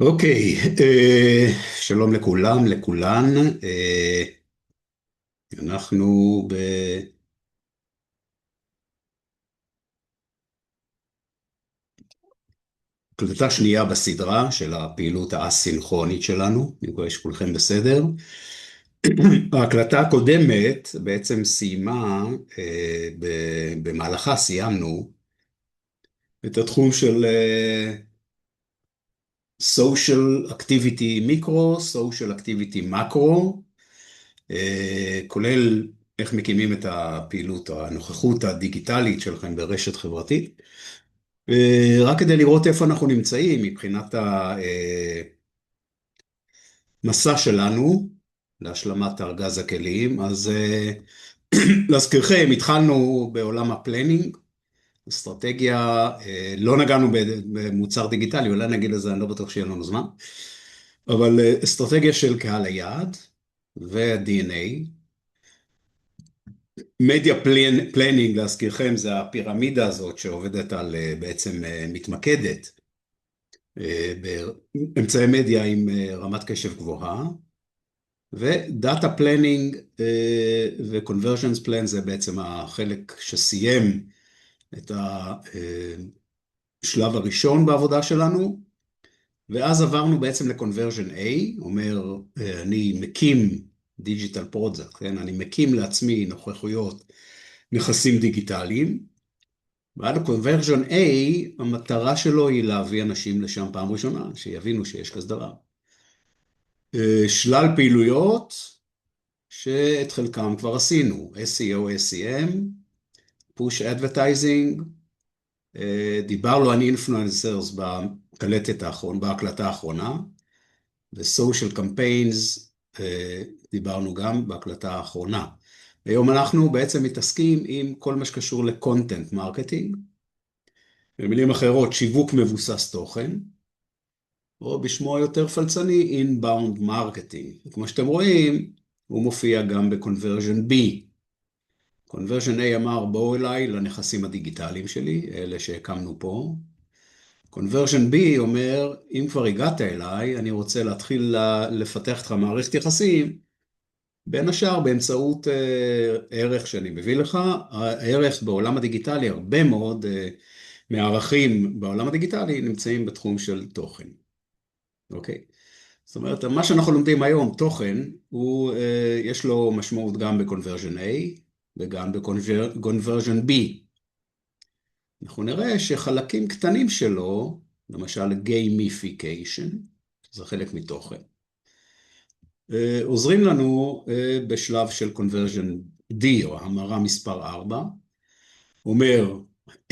אוקיי, שלום לכולם, לכולן. אנחנו בהקלטה שנייה בסדרה של הפעילות האסינכרונית שלנו. אני מקווה שכולכם בסדר. ההקלטה הקודמת בעצם סיימה, במהלכה סיימנו את התחום של social activity מיקרו, social activity מקרו, כולל איך מקימים את הפעילות, הנוכחות הדיגיטלית שלכם ברשת חברתית. רק כדי לראות איפה אנחנו נמצאים מבחינת המסע שלנו להשלמת ארגז הכלים. אז להזכירכם, התחלנו בעולם הפלנינג, אסטרטגיה, לא נגענו במוצר דיגיטלי, אולי נגיד לזה, אני לא בטוח שיהיה לנו זמן, אבל אסטרטגיה של קהל היעד וה-DNA. מדיה פלנינג, להזכירכם, זה הפירמידה הזאת שעובדת על, בעצם מתמקדת באמצעי מדיה עם רמת קשב גבוהה, ודאטה פלנינג ו-conversions plan זה בעצם החלק שסיים את השלב הראשון בעבודה שלנו, ואז עברנו בעצם ל-conversion A, אומר אני מקים דיג'יטל פרודקט, כן? אני מקים לעצמי נוכחויות, נכסים דיגיטליים, ועד ה-conversion A, המטרה שלו היא להביא אנשים לשם פעם ראשונה, שיבינו שיש כזה דבר. שלל פעילויות שאת חלקם כבר עשינו, SEO, SEM, Push Advertising, דיברנו על Influencers בהקלטה האחרונה, ו-Social Campaigns דיברנו גם בהקלטה האחרונה. היום אנחנו בעצם מתעסקים עם כל מה שקשור ל-Content Marketing, במילים אחרות, שיווק מבוסס תוכן, או בשמו היותר פלצני, Inbound Marketing. כמו שאתם רואים, הוא מופיע גם ב-Conversion B. Conversion A אמר, בואו אליי לנכסים הדיגיטליים שלי, אלה שהקמנו פה. Conversion B אומר, אם כבר הגעת אליי, אני רוצה להתחיל לפתח איתך מערכת יחסים, בין השאר באמצעות ערך שאני מביא לך. הערך בעולם הדיגיטלי, הרבה מאוד מהערכים בעולם הדיגיטלי נמצאים בתחום של תוכן. אוקיי? זאת אומרת, מה שאנחנו לומדים היום, תוכן, יש לו משמעות גם ב-Conversion A וגם ב-Conversion B. אנחנו נראה שחלקים קטנים שלו, למשל Gamification, זה חלק מתוכן, עוזרים לנו בשלב של Conversion D, או המרה מספר 4, אומר,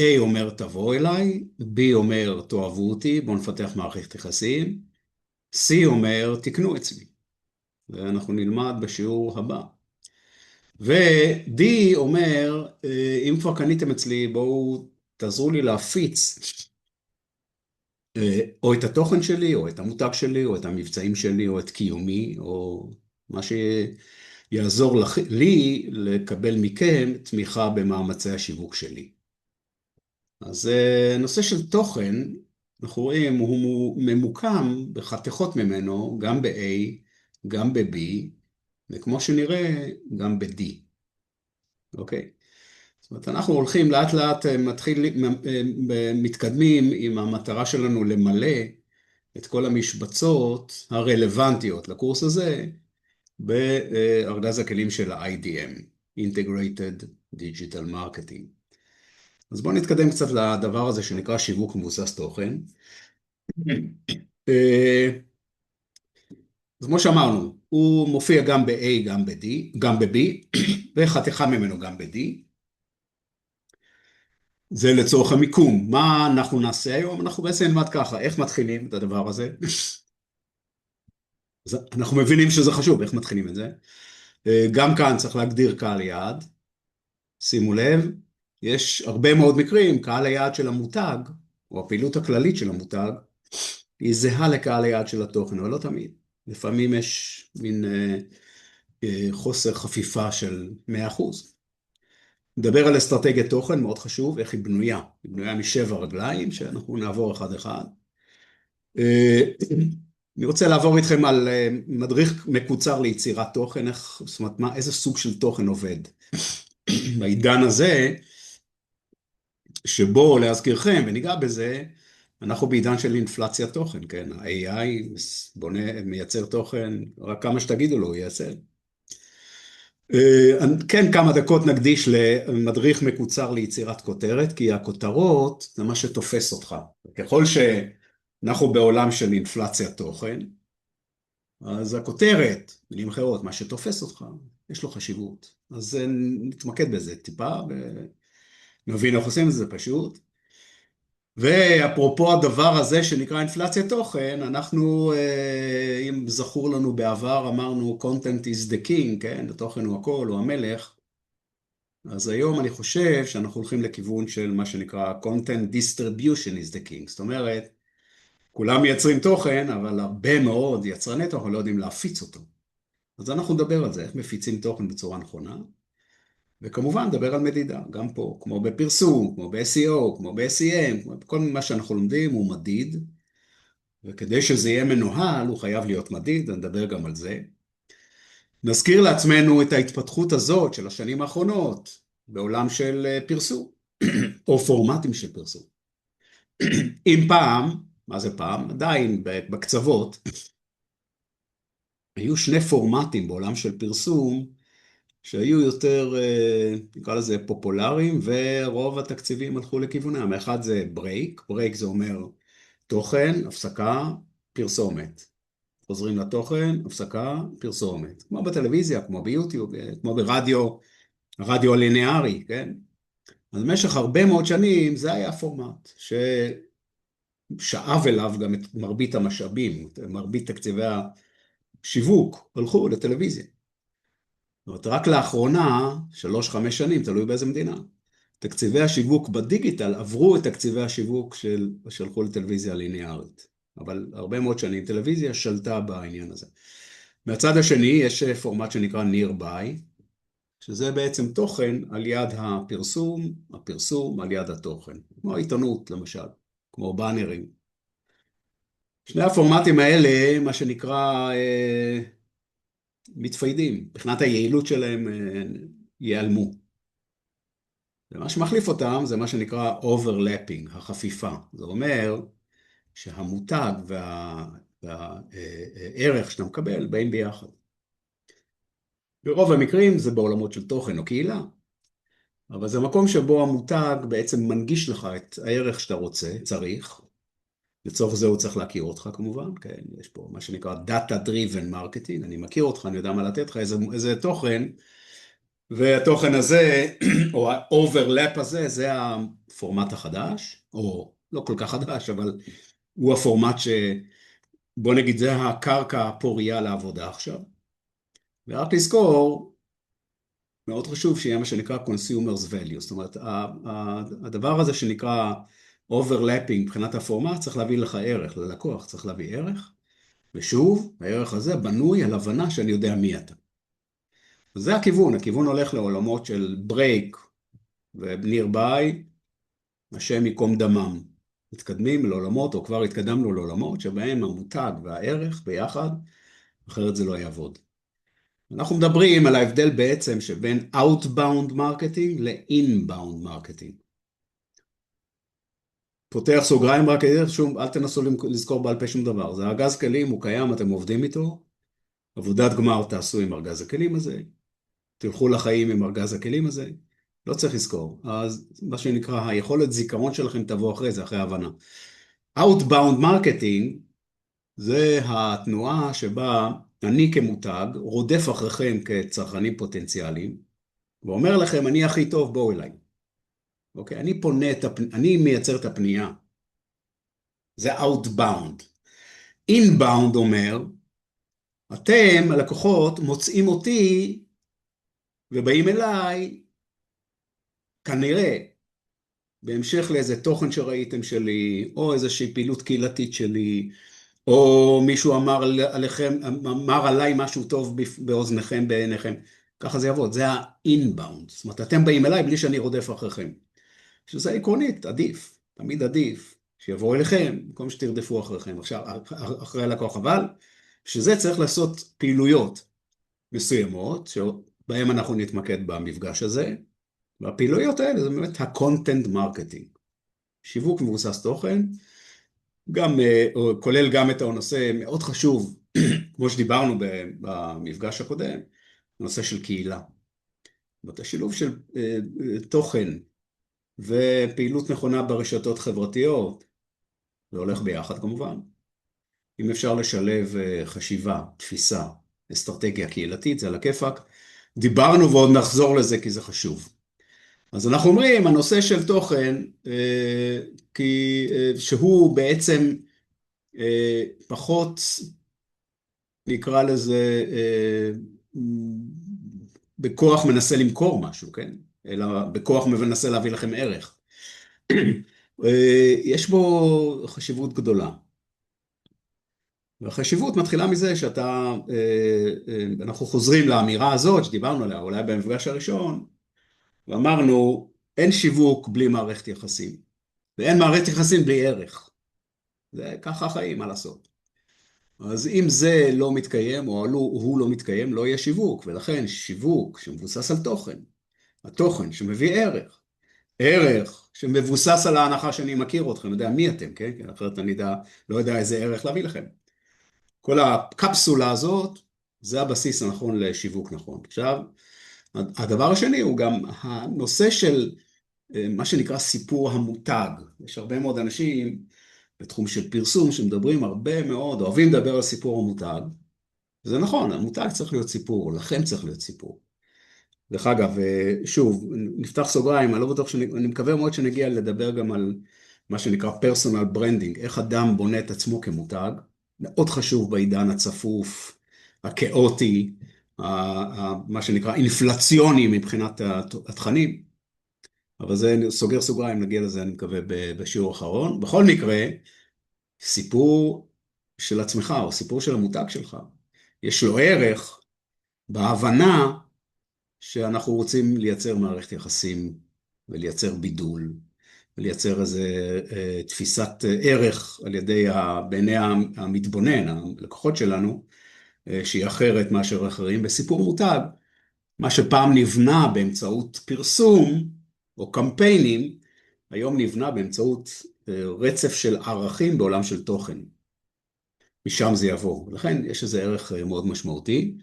A אומר תבוא אליי, B אומר תאהבו אותי, בואו נפתח מערכת יחסים, C אומר תקנו אצלי, ואנחנו נלמד בשיעור הבא. ו-D אומר, אם כבר קניתם אצלי, בואו תעזרו לי להפיץ או את התוכן שלי, או את המותג שלי, או את המבצעים שלי, או את קיומי, או מה שיעזור לי לקבל מכם תמיכה במאמצי השיווק שלי. אז נושא של תוכן, אנחנו רואים, הוא ממוקם בחתיכות ממנו, גם ב-A, גם ב-B, וכמו שנראה, גם ב-D. אוקיי? זאת אומרת, אנחנו הולכים לאט לאט, מתקדמים עם המטרה שלנו למלא את כל המשבצות הרלוונטיות לקורס הזה, בארגז הכלים של ה-IDM, Integrated Digital Marketing. אז בואו נתקדם קצת לדבר הזה שנקרא שיווק מבוסס תוכן. אז כמו שאמרנו, הוא מופיע גם ב-A, גם ב-B, וחתיכה ממנו גם ב-D. זה לצורך המיקום. מה אנחנו נעשה היום? אנחנו בעצם נלמד ככה, איך מתחילים את הדבר הזה? אנחנו מבינים שזה חשוב, איך מתחילים את זה. גם כאן צריך להגדיר קהל יעד. שימו לב, יש הרבה מאוד מקרים, קהל היעד של המותג, או הפעילות הכללית של המותג, היא זהה לקהל היעד של התוכן, אבל לא תמיד. לפעמים יש מין חוסר חפיפה של 100%. נדבר על אסטרטגיית תוכן, מאוד חשוב, איך היא בנויה. היא בנויה משבע רגליים, שאנחנו נעבור אחד אחד. אני רוצה לעבור איתכם על מדריך מקוצר ליצירת תוכן, זאת אומרת, איזה סוג של תוכן עובד. בעידן הזה, שבו, להזכירכם, וניגע בזה, אנחנו בעידן של אינפלציית תוכן, כן? ה-AI מייצר תוכן, רק כמה שתגידו לו, הוא ייצר. כן, כמה דקות נקדיש למדריך מקוצר ליצירת כותרת, כי הכותרות זה מה שתופס אותך. ככל שאנחנו בעולם של אינפלציית תוכן, אז הכותרת, מילים אחרות, מה שתופס אותך, יש לו חשיבות. אז נתמקד בזה טיפה, ונבין איך עושים את זה פשוט. ואפרופו הדבר הזה שנקרא אינפלציית תוכן, אנחנו, אם זכור לנו בעבר, אמרנו content is the king, כן? התוכן הוא הכל, הוא המלך. אז היום אני חושב שאנחנו הולכים לכיוון של מה שנקרא content distribution is the king. זאת אומרת, כולם מייצרים תוכן, אבל הרבה מאוד יצרני תוכן לא יודעים להפיץ אותו. אז אנחנו נדבר על זה, איך מפיצים תוכן בצורה נכונה. וכמובן נדבר על מדידה, גם פה, כמו בפרסום, כמו ב-SEO, כמו ב-SEM, כל מה שאנחנו לומדים הוא מדיד, וכדי שזה יהיה מנוהל, הוא חייב להיות מדיד, נדבר גם על זה. נזכיר לעצמנו את ההתפתחות הזאת של השנים האחרונות, בעולם של פרסום, או פורמטים של פרסום. אם פעם, מה זה פעם? עדיין בקצוות, היו שני פורמטים בעולם של פרסום, שהיו יותר, נקרא לזה, פופולריים, ורוב התקציבים הלכו לכיוונם. אחד זה ברייק, ברייק זה אומר תוכן, הפסקה, פרסומת. חוזרים לתוכן, הפסקה, פרסומת. כמו בטלוויזיה, כמו ביוטיוב, כמו ברדיו, הרדיו הליניארי, כן? אז במשך הרבה מאוד שנים זה היה הפורמט, ששאב אליו גם את מרבית המשאבים, מרבית תקציבי השיווק, הלכו לטלוויזיה. זאת אומרת, רק לאחרונה, 3-5 שנים, תלוי באיזה מדינה, תקציבי השיווק בדיגיטל עברו את תקציבי השיווק שהלכו לטלוויזיה ליניארית. אבל הרבה מאוד שנים טלוויזיה שלטה בעניין הזה. מהצד השני יש פורמט שנקרא nearby, שזה בעצם תוכן על יד הפרסום, הפרסום על יד התוכן. כמו העיתונות למשל, כמו באנרים. שני הפורמטים האלה, מה שנקרא, מתפיידים. מבחינת היעילות שלהם ייעלמו. ומה שמחליף אותם זה מה שנקרא overlapping, החפיפה. זה אומר שהמותג והערך שאתה מקבל באים ביחד. ברוב המקרים זה בעולמות של תוכן או קהילה, אבל זה מקום שבו המותג בעצם מנגיש לך את הערך שאתה רוצה, צריך. לצורך זה הוא צריך להכיר אותך כמובן, כן? יש פה מה שנקרא Data Driven Marketing, אני מכיר אותך, אני יודע מה לתת לך, איזה תוכן, והתוכן הזה, או ה-overlap הזה, זה הפורמט החדש, או לא כל כך חדש, אבל הוא הפורמט בוא נגיד, זה הקרקע הפוריה לעבודה עכשיו. ורק לזכור, מאוד חשוב שיהיה מה שנקרא consumers value, זאת אומרת, הדבר הזה שנקרא overlapping מבחינת הפורמט, צריך להביא לך ערך, ללקוח צריך להביא ערך, ושוב, הערך הזה בנוי על הבנה שאני יודע מי אתה. זה הכיוון הולך לעולמות של ברייק ו-nearby, השם ייקום דמם. מתקדמים לעולמות, או כבר התקדמנו לעולמות, שבהם המותג והערך ביחד, אחרת זה לא יעבוד. אנחנו מדברים על ההבדל בעצם שבין outbound marketing ל-inbound marketing. פותח סוגריים רק, שום, אל תנסו לזכור בעל פה שום דבר. זה ארגז כלים, הוא קיים, אתם עובדים איתו, עבודת גמר תעשו עם ארגז הכלים הזה, תלכו לחיים עם ארגז הכלים הזה, לא צריך לזכור. אז מה שנקרא, היכולת זיכרון שלכם תבוא אחרי זה, אחרי ההבנה. Outbound marketing זה התנועה שבה אני כמותג רודף אחריכם כצרכנים פוטנציאליים, ואומר לכם, אני הכי טוב, בואו אליי. אוקיי? אני מייצר את הפנייה. זה Outbound. Inbound אומר, אתם, הלקוחות, מוצאים אותי ובאים אליי, כנראה, בהמשך לאיזה תוכן שראיתם שלי, או איזושהי פעילות קהילתית שלי, או מישהו אמר עליכם, אמר עליי משהו טוב באוזניכם, בעיניכם. ככה זה יעבוד, זה ה-inbound. זאת אומרת, אתם באים אליי בלי שאני רודף אחריכם. שזה עקרונית, עדיף, תמיד עדיף, שיבואו אליכם, במקום שתרדפו אחריכם. עכשיו, אחרי הלקוח, אבל, שזה צריך לעשות פעילויות מסוימות, שבהן אנחנו נתמקד במפגש הזה, והפעילויות האלה זה באמת ה-content marketing. שיווק מבוסס תוכן, גם, כולל גם את הנושא מאוד חשוב, כמו שדיברנו במפגש הקודם, נושא של קהילה. זאת אומרת, השילוב של תוכן ופעילות נכונה ברשתות חברתיות, זה הולך ביחד כמובן. אם אפשר לשלב חשיבה, תפיסה, אסטרטגיה קהילתית, זה על הכיפק. דיברנו ועוד נחזור לזה כי זה חשוב. אז אנחנו אומרים, הנושא של תוכן, שהוא בעצם פחות, נקרא לזה, בכוח מנסה למכור משהו, כן? אלא בכוח מנסה להביא לכם ערך. יש בו חשיבות גדולה. והחשיבות מתחילה מזה שאתה, אנחנו חוזרים לאמירה הזאת שדיברנו עליה, אולי במפגש הראשון, ואמרנו, אין שיווק בלי מערכת יחסים, ואין מערכת יחסים בלי ערך. זה ככה החיים, מה לעשות. אז אם זה לא מתקיים, או הוא לא מתקיים, לא יהיה שיווק, ולכן שיווק שמבוסס על תוכן, התוכן שמביא ערך, ערך שמבוסס על ההנחה שאני מכיר אתכם, יודע מי אתם, כן? כי אחרת אני לא יודע איזה ערך להביא לכם. כל הקפסולה הזאת, זה הבסיס הנכון לשיווק נכון. עכשיו, הדבר השני הוא גם הנושא של מה שנקרא סיפור המותג. יש הרבה מאוד אנשים בתחום של פרסום שמדברים הרבה מאוד, אוהבים לדבר על סיפור המותג. זה נכון, המותג צריך להיות סיפור, לכם צריך להיות סיפור. דרך אגב, שוב, נפתח סוגריים, אני לא בטוח אני מקווה מאוד שנגיע לדבר גם על מה שנקרא פרסונל ברנדינג, איך אדם בונה את עצמו כמותג, מאוד חשוב בעידן הצפוף, הכאוטי, מה שנקרא אינפלציוני מבחינת התכנים, אבל זה סוגר סוגריים, נגיע לזה אני מקווה בשיעור האחרון. בכל מקרה, סיפור של עצמך או סיפור של המותג שלך, יש לו ערך בהבנה שאנחנו רוצים לייצר מערכת יחסים ולייצר בידול ולייצר איזה תפיסת ערך על ידי בעיני המתבונן, הלקוחות שלנו, שהיא אחרת מאשר אחרים. בסיפור מותג, מה שפעם נבנה באמצעות פרסום או קמפיינים, היום נבנה באמצעות רצף של ערכים בעולם של תוכן. משם זה יבוא. לכן יש איזה ערך מאוד משמעותי.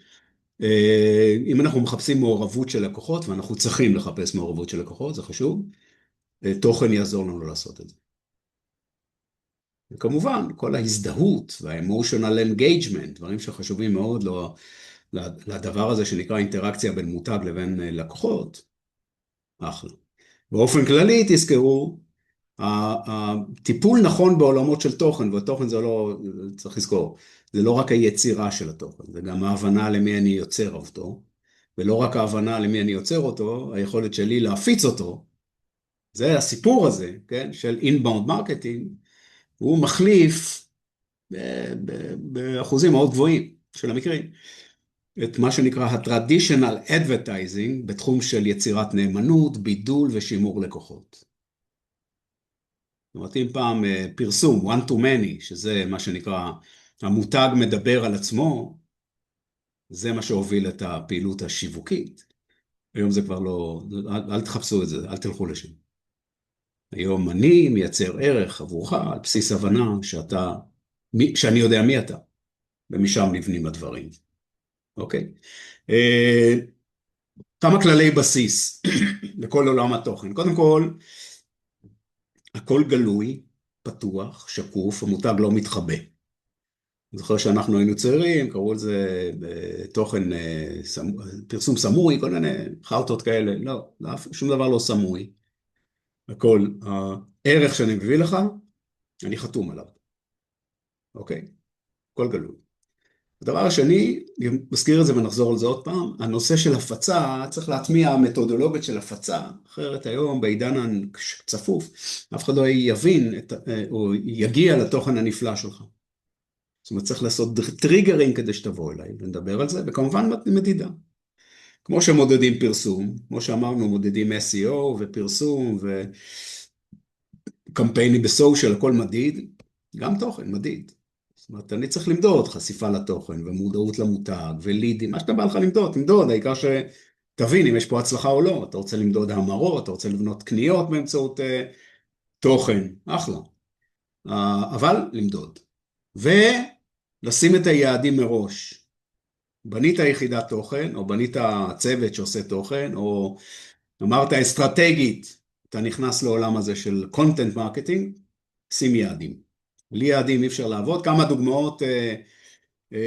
אם אנחנו מחפשים מעורבות של לקוחות, ואנחנו צריכים לחפש מעורבות של לקוחות, זה חשוב, תוכן יעזור לנו לעשות את זה. וכמובן, כל ההזדהות וה-emotional engagement, דברים שחשובים מאוד לדבר הזה שנקרא אינטראקציה בין מותג לבין לקוחות, אחלה. באופן כללי, תזכרו, הטיפול נכון בעולמות של תוכן, והתוכן זה לא, צריך לזכור, זה לא רק היצירה של התוכן, זה גם ההבנה למי אני יוצר אותו, ולא רק ההבנה למי אני יוצר אותו, היכולת שלי להפיץ אותו, זה הסיפור הזה, כן, של inbound marketing, הוא מחליף באחוזים מאוד גבוהים של המקרים, את מה שנקרא ה-traditional advertising, בתחום של יצירת נאמנות, בידול ושימור לקוחות. זאת אומרת, אם פעם פרסום, one to many, שזה מה שנקרא, המותג מדבר על עצמו, זה מה שהוביל את הפעילות השיווקית. היום זה כבר לא, אל תחפשו את זה, אל תלכו לשם. היום אני מייצר ערך עבורך על בסיס הבנה שאני יודע מי אתה, ומשם נבנים הדברים. אוקיי? כמה כללי בסיס לכל עולם התוכן. קודם כל, הכל גלוי, פתוח, שקוף, המותג לא מתחבא. אני זוכר שאנחנו היינו צעירים, קראו לזה בתוכן פרסום סמוי, כל מיני חרטות כאלה, לא, שום דבר לא סמוי. הכל, הערך שאני מביא לך, אני חתום עליו. אוקיי? הכל גלוי. הדבר השני, מזכיר את זה ונחזור על זה עוד פעם, הנושא של הפצה, צריך להטמיע מתודולוגיות של הפצה, אחרת היום בעידן הצפוף, אף אחד לא יבין או יגיע לתוכן הנפלא שלך. זאת אומרת, צריך לעשות טריגרים כדי שתבוא אליי, ונדבר על זה, וכמובן מדידה. כמו שמודדים פרסום, כמו שאמרנו, מודדים SEO ופרסום וקמפיינים בסושיאל, הכל מדיד, גם תוכן מדיד. זאת אומרת, אני צריך למדוד חשיפה לתוכן ומודעות למותג ולידים, מה שאתה בא לך למדוד, תמדוד, העיקר שתבין אם יש פה הצלחה או לא, אתה רוצה למדוד המרות, אתה רוצה לבנות קניות באמצעות תוכן, אחלה. אבל למדוד. ולשים את היעדים מראש. בנית יחידת תוכן, או בנית צוות שעושה תוכן, או אמרת אסטרטגית, אתה נכנס לעולם הזה של content marketing, שים יעדים. בלי יעדים אי אפשר לעבוד. כמה דוגמאות,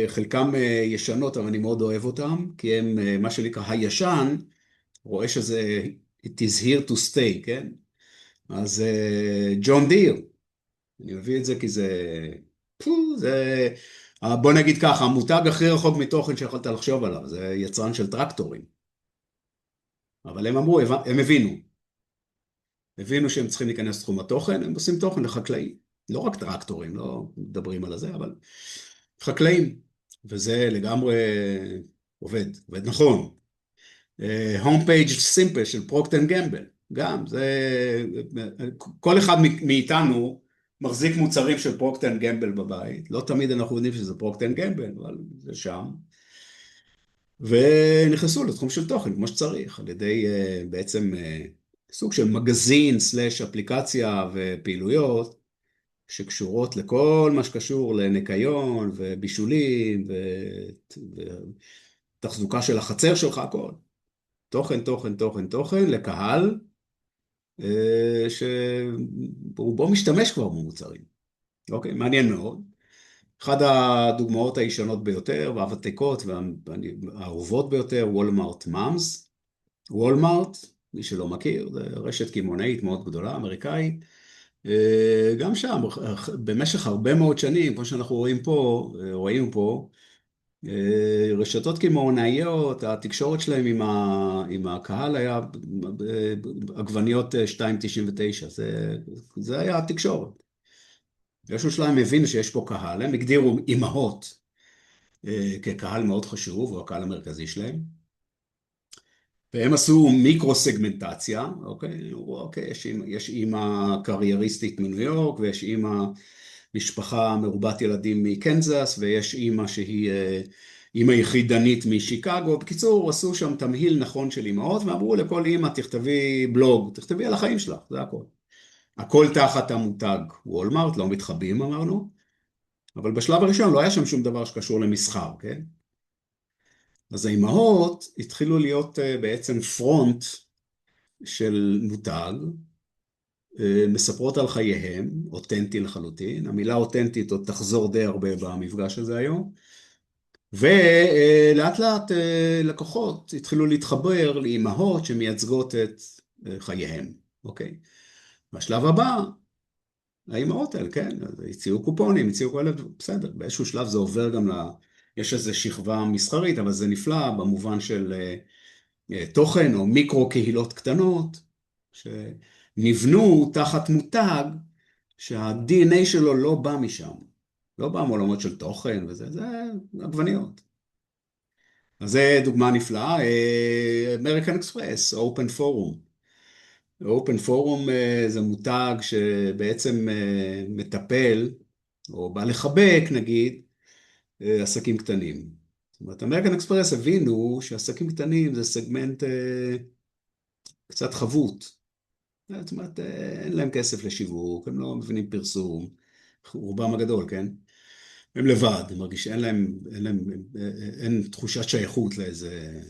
חלקם ישנות, אבל אני מאוד אוהב אותם, כי הם, מה שנקרא הישן, רואה שזה it is here to stay, כן? אז ג'ון דיר, אני מביא את זה כי זה, בוא נגיד ככה, המותג הכי רחוק מתוכן שיכולת לחשוב עליו, זה יצרן של טרקטורים. אבל הם אמרו, הם הבינו שהם צריכים להיכנס לתחום התוכן, הם עושים תוכן לחקלאים. לא רק טרקטורים, לא מדברים על זה, אבל חקלאים. וזה לגמרי עובד נכון. הום פייג' סימפל של פרוקטר אנד גמבל, גם, זה, כל אחד מאיתנו מחזיק מוצרים של פרוקטר אנד גמבל בבית, לא תמיד אנחנו יודעים שזה פרוקטר אנד גמבל, אבל זה שם. ונכנסו לתחום של תוכן, כמו שצריך, על ידי בעצם סוג של מגזין סלש אפליקציה ופעילויות שקשורות לכל מה שקשור לניקיון ובישולים ותחזוקה של החצר שלך, הכל. תוכן, תוכן, תוכן, תוכן לקהל שרובו משתמש כבר במוצרים. אוקיי, מעניין מאוד. אחת הדוגמאות הישנות ביותר והוותיקות והאהובות ביותר, וולמארט מאמס. וולמארט, מי שלא מכיר, זה רשת קמעונאית מאוד גדולה, אמריקאית. גם שם, במשך הרבה מאוד שנים, כמו שאנחנו רואים פה, רשתות קמעונאיות, התקשורת שלהם עם הקהל היה עגבניות 2.99, זה היה התקשורת. באיזשהו שלב הבינו שיש פה קהל, הם הגדירו אימהות כקהל מאוד חשוב, הוא הקהל המרכזי שלהם, והם עשו מיקרו-סגמנטציה, אוקיי? אוקיי, יש אימא קרייריסטית מניו יורק, ויש אימא משפחה מרובת ילדים מקנזס, ויש אימא שהיא אימא יחידנית משיקגו. בקיצור, עשו שם תמהיל נכון של אימהות, ואמרו לכל אימא, תכתבי בלוג, תכתבי על החיים שלך, זה הכל. הכל תחת המותג וולמארט, לא מתחבאים אמרנו, אבל בשלב הראשון לא היה שם שום דבר שקשור למסחר, כן? אז האימהות התחילו להיות בעצם פרונט של מותג, מספרות על חייהם, אותנטי לחלוטין, המילה אותנטית עוד תחזור די הרבה במפגש הזה היום, ולאט לאט לקוחות התחילו להתחבר לאימהות שמייצגות את חייהם, אוקיי? בשלב הבא, האימהות האלה, כן, הציעו קופונים, הציעו כל אלה, בסדר, באיזשהו שלב זה עובר גם יש איזו שכבה מסחרית, אבל זה נפלא במובן של תוכן או מיקרו קהילות קטנות, שנבנו תחת מותג שה-DNA שלו לא בא משם, לא בא מעולמות של תוכן וזה, זה עגבניות. אז זה דוגמה נפלאה, אמריקן אקספרס, אופן פורום. אופן פורום זה מותג שבעצם מטפל, או בא לחבק נגיד, עסקים קטנים. זאת אומרת, אמריקן אקספרס הבינו שעסקים קטנים זה סגמנט קצת חבוט. זאת אומרת, אין להם כסף לשיווק, הם לא מבינים פרסום, רובם הגדול, כן? הם לבד, הם מרגישים, אין תחושת שייכות לאיזה...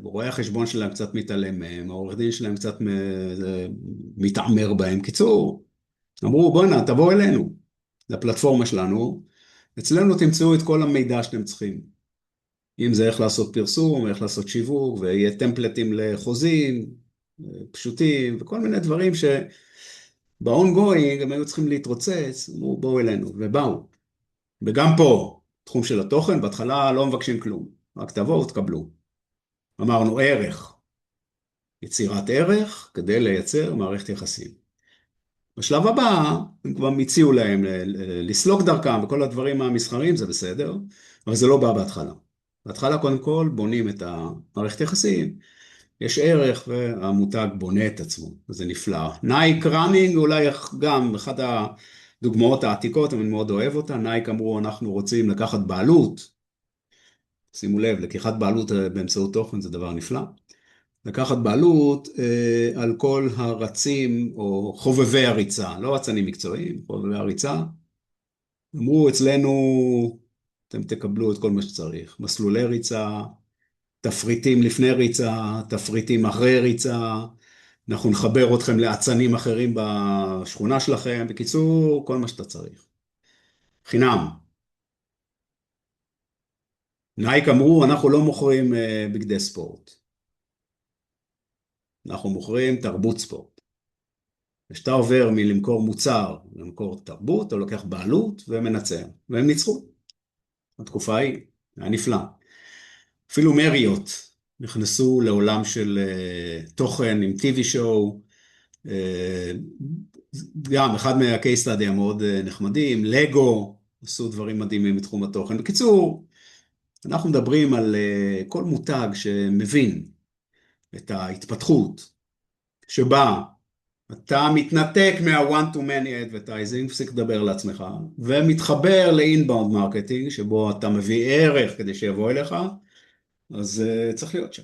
רואה החשבון שלהם קצת מתעלם מהם, העורך דין שלהם קצת מתעמר בהם. קיצור, אמרו, בוא'נה, תבואו אלינו, לפלטפורמה שלנו, אצלנו תמצאו את כל המידע שאתם צריכים. אם זה איך לעשות פרסום, איך לעשות שיווק, ויהיה טמפלטים לחוזים, פשוטים, וכל מיני דברים שבאונגוינג הם היו צריכים להתרוצץ, אמרו, בואו אלינו, ובאו. וגם פה, תחום של התוכן, בהתחלה לא מבקשים כלום, רק תבואו, תקבלו. אמרנו ערך, יצירת ערך כדי לייצר מערכת יחסים. בשלב הבא, הם כבר הציעו להם לסלוק דרכם, וכל הדברים המסחריים זה בסדר, אבל זה לא בא בהתחלה. בהתחלה קודם כל בונים את המערכת יחסים, יש ערך והמותג בונה את עצמו, וזה נפלא. נייק ראנינג אולי גם אחת הדוגמאות העתיקות, אני מאוד אוהב אותה, נייק אמרו אנחנו רוצים לקחת בעלות, שימו לב, לקיחת בעלות באמצעות תוכן זה דבר נפלא, לקחת בעלות על כל הרצים או חובבי הריצה, לא רצנים מקצועיים, חובבי הריצה, אמרו אצלנו אתם תקבלו את כל מה שצריך, מסלולי ריצה, תפריטים לפני ריצה, תפריטים אחרי ריצה, אנחנו נחבר אתכם לאצנים אחרים בשכונה שלכם, בקיצור, כל מה שאתה צריך. חינם. נייק אמרו, אנחנו לא מוכרים בגדי ספורט, אנחנו מוכרים תרבות ספורט. כשאתה עובר מלמכור מוצר למכור תרבות, אתה לוקח בעלות ומנצח, והם ניצחו. התקופה היא, היה נפלא. אפילו מריות נכנסו לעולם של תוכן עם TV שואו, גם אחד מה-case study המאוד נחמדים, לגו, עשו דברים מדהימים בתחום התוכן. בקיצור, אנחנו מדברים על כל מותג שמבין את ההתפתחות, שבה אתה מתנתק מה-one to many advertising, מפסיק לדבר לעצמך, ומתחבר ל-inbound marketing, שבו אתה מביא ערך כדי שיבוא אליך, אז צריך להיות שם.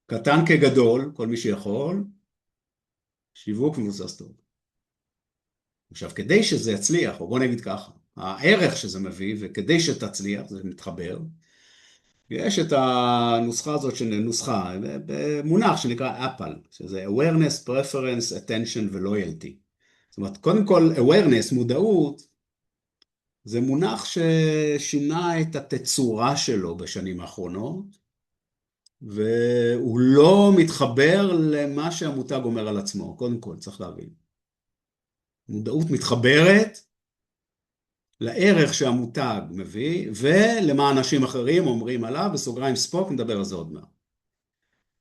קטן כגדול, כל מי שיכול, שיווק מבוסס טוב. עכשיו, כדי שזה יצליח, או בוא נגיד ככה, הערך שזה מביא, וכדי שתצליח, זה מתחבר, יש את הנוסחה הזאת, נוסחה, במונח שנקרא אפל, שזה awareness, preference, attention ו-loyalty. זאת אומרת, קודם כל, awareness, מודעות, זה מונח ששינה את התצורה שלו בשנים האחרונות, והוא לא מתחבר למה שהמותג אומר על עצמו, קודם כל, צריך להבין. מודעות מתחברת לערך שהמותג מביא, ולמה אנשים אחרים אומרים עליו, בסוגריים ספוק, נדבר על זה עוד מעט.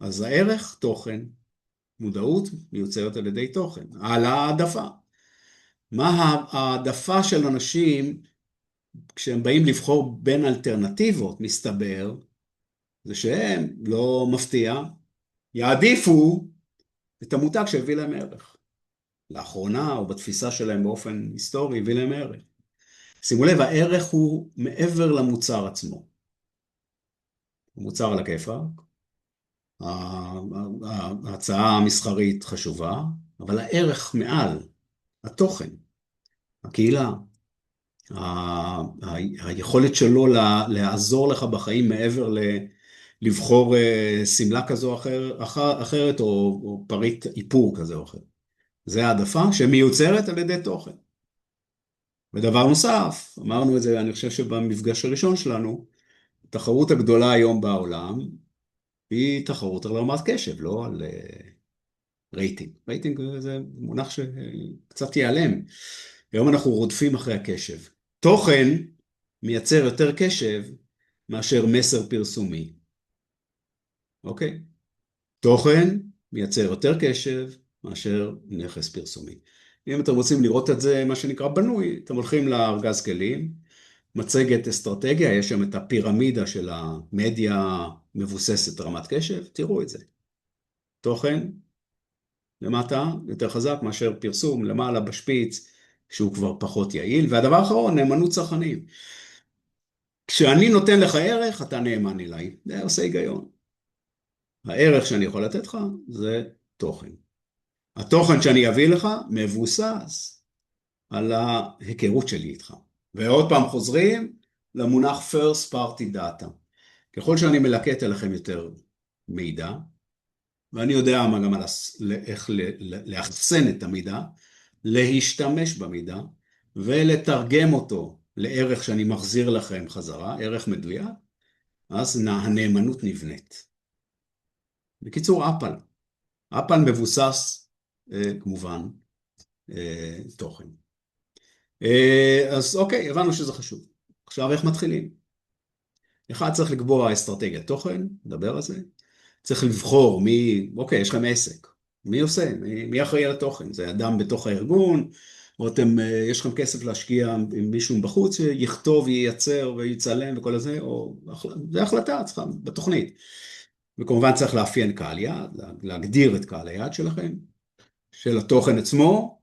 אז הערך, תוכן, מודעות מיוצרת על ידי תוכן, על העדפה. מה העדפה של אנשים, כשהם באים לבחור בין אלטרנטיבות, מסתבר, זה שהם, לא מפתיע, יעדיפו את המותג שהביא להם ערך. לאחרונה, או בתפיסה שלהם באופן היסטורי, הביא להם ערך. שימו לב, הערך הוא מעבר למוצר עצמו. המוצר על הכיפאק, ההצעה המסחרית חשובה, אבל הערך מעל, התוכן, הקהילה, היכולת שלו לעזור לך בחיים מעבר לבחור סמלה כזו אחרת או פריט איפור כזה או אחר. זה העדפה שמיוצרת על ידי תוכן. ודבר נוסף, אמרנו את זה, אני חושב שבמפגש הראשון שלנו, התחרות הגדולה היום בעולם היא תחרות על רמת קשב, לא על רייטינג. רייטינג זה מונח שקצת ייעלם. היום אנחנו רודפים אחרי הקשב. תוכן מייצר יותר קשב מאשר מסר פרסומי. אוקיי? תוכן מייצר יותר קשב מאשר נכס פרסומי. אם אתם רוצים לראות את זה, מה שנקרא בנוי, אתם הולכים לארגז כלים, מצגת אסטרטגיה, יש שם את הפירמידה של המדיה מבוססת רמת קשב, תראו את זה. תוכן, למטה, יותר חזק מאשר פרסום, למעלה בשפיץ, שהוא כבר פחות יעיל. והדבר האחרון, נאמנות צרכנים. כשאני נותן לך ערך, אתה נאמן אליי. זה עושה היגיון. הערך שאני יכול לתת לך זה תוכן. התוכן שאני אביא לך מבוסס על ההיכרות שלי איתך. ועוד פעם חוזרים למונח first party data. ככל שאני מלקט אליכם יותר מידע, ואני יודע גם איך לאחסן את המידע, להשתמש במידע, ולתרגם אותו לערך שאני מחזיר לכם חזרה, ערך מדויק, אז הנאמנות נבנית. בקיצור, אפל מבוסס, כמובן, תוכן. אז אוקיי, הבנו שזה חשוב. עכשיו איך מתחילים? אחד צריך לקבוע אסטרטגיית תוכן, נדבר על זה. צריך לבחור אוקיי, יש לכם עסק. מי עושה? מי אחראי על התוכן? זה אדם בתוך הארגון, או יש לכם כסף להשקיע עם מישהו בחוץ שיכתוב, ייצר ויצלם וכל זה, או זה החלטה, צריכה, בתוכנית. וכמובן צריך לאפיין קהל יעד, להגדיר את קהל היעד שלכם, של התוכן עצמו,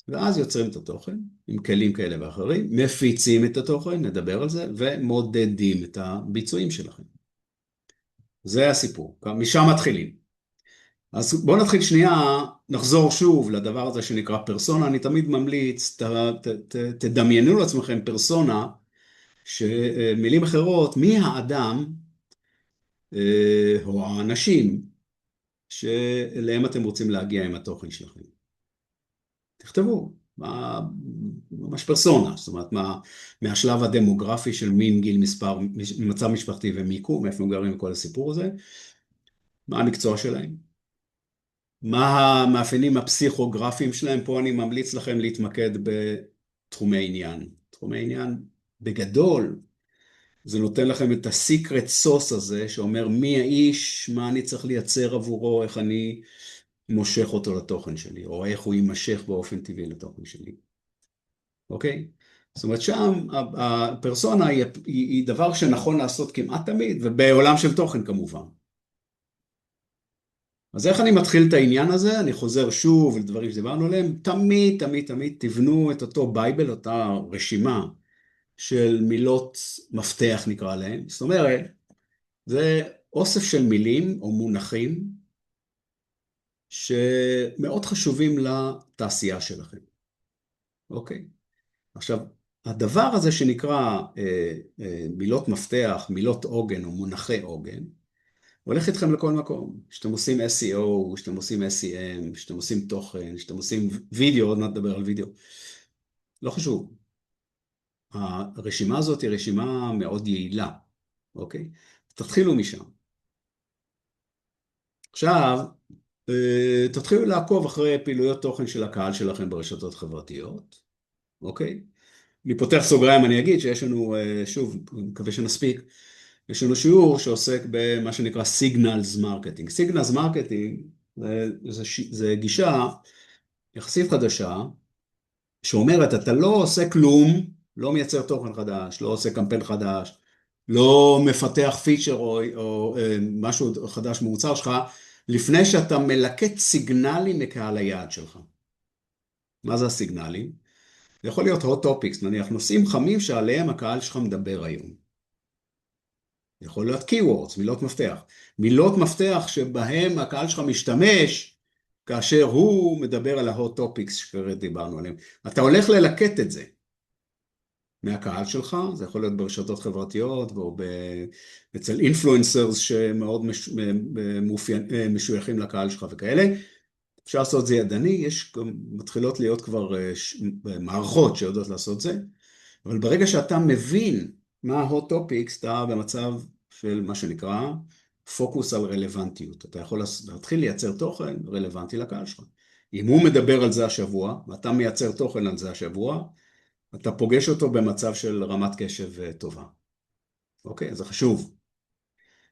ואז יוצרים את התוכן עם כלים כאלה ואחרים, מפיצים את התוכן, נדבר על זה, ומודדים את הביצועים שלכם. זה הסיפור, משם מתחילים. אז בואו נתחיל שנייה, נחזור שוב לדבר הזה שנקרא פרסונה. אני תמיד ממליץ, תדמיינו לעצמכם פרסונה, שמילים אחרות, מי האדם או האנשים שאליהם אתם רוצים להגיע עם התוכן שלכם. תכתבו, ממש פרסונה, זאת אומרת, מהשלב הדמוגרפי של מין, גיל, מספר, מצב משפחתי ומיקום, איפה הם גרים וכל הסיפור הזה, מה המקצוע שלהם, מה המאפיינים הפסיכוגרפיים שלהם. פה אני ממליץ לכם להתמקד בתחומי עניין. תחומי עניין בגדול, זה נותן לכם את הסיקרט סוס הזה, שאומר מי האיש, מה אני צריך לייצר עבורו, איך אני מושך אותו לתוכן שלי, או איך הוא יימשך באופן טבעי לתוכן שלי. אוקיי? זאת אומרת, שם הפרסונה היא דבר שנכון לעשות כמעט תמיד, ובעולם של תוכן כמובן. אז איך אני מתחיל את העניין הזה? אני חוזר שוב לדברים שדיברנו עליהם, תמיד, תמיד, תמיד תבנו את אותו בייבל, אותה רשימה של מילות מפתח נקרא להם. זאת אומרת, זה אוסף של מילים או מונחים שמאוד חשובים לתעשייה שלכם. אוקיי? עכשיו, הדבר הזה שנקרא מילות מפתח, מילות עוגן או מונחי עוגן, הולך איתכם לכל מקום. שאתם עושים SEO, שאתם עושים SEM, שאתם עושים תוכן, שאתם עושים וידאו, עוד מעט נדבר על וידאו. לא חשוב. הרשימה הזאת היא רשימה מאוד יעילה, אוקיי? תתחילו משם. עכשיו, תתחילו לעקוב אחרי פעילויות תוכן של הקהל שלכם ברשתות חברתיות, אוקיי? אני פותח סוגריים, אני אגיד שיש לנו, שוב, מקווה שנספיק, יש לנו שיעור שעוסק במה שנקרא סיגנלס מרקטינג. סיגנלס מרקטינג זה גישה יחסית חדשה, שאומרת, אתה לא עושה כלום, לא מייצר תוכן חדש, לא עושה קמפיין חדש, לא מפתח פיצ'ר או משהו חדש מוצר שלך, לפני שאתה מלקט סיגנלים מקהל היעד שלך. מה זה הסיגנלים? זה יכול להיות hot topics, נניח נושאים חמים שעליהם הקהל שלך מדבר היום. יכול להיות keywords, מילות מפתח. מילות מפתח שבהם הקהל שלך משתמש כאשר הוא מדבר על ה-hot topics שכרגע דיברנו עליהם. אתה הולך ללקט את זה מהקהל שלך, זה יכול להיות ברשתות חברתיות או אצל אינפלואנסרס שמאוד משויכים לקהל שלך וכאלה. אפשר לעשות זה ידני, יש מתחילות להיות כבר מערכות שיודעות לעשות זה, אבל ברגע שאתה מבין מה ה-hot topics, אתה במצב של מה שנקרא פוקוס על רלוונטיות. אתה יכול להתחיל לייצר תוכן רלוונטי לקהל שלך. אם הוא מדבר על זה השבוע, ואתה מייצר תוכן על זה השבוע, אתה פוגש אותו במצב של רמת קשב טובה. אוקיי? זה חשוב.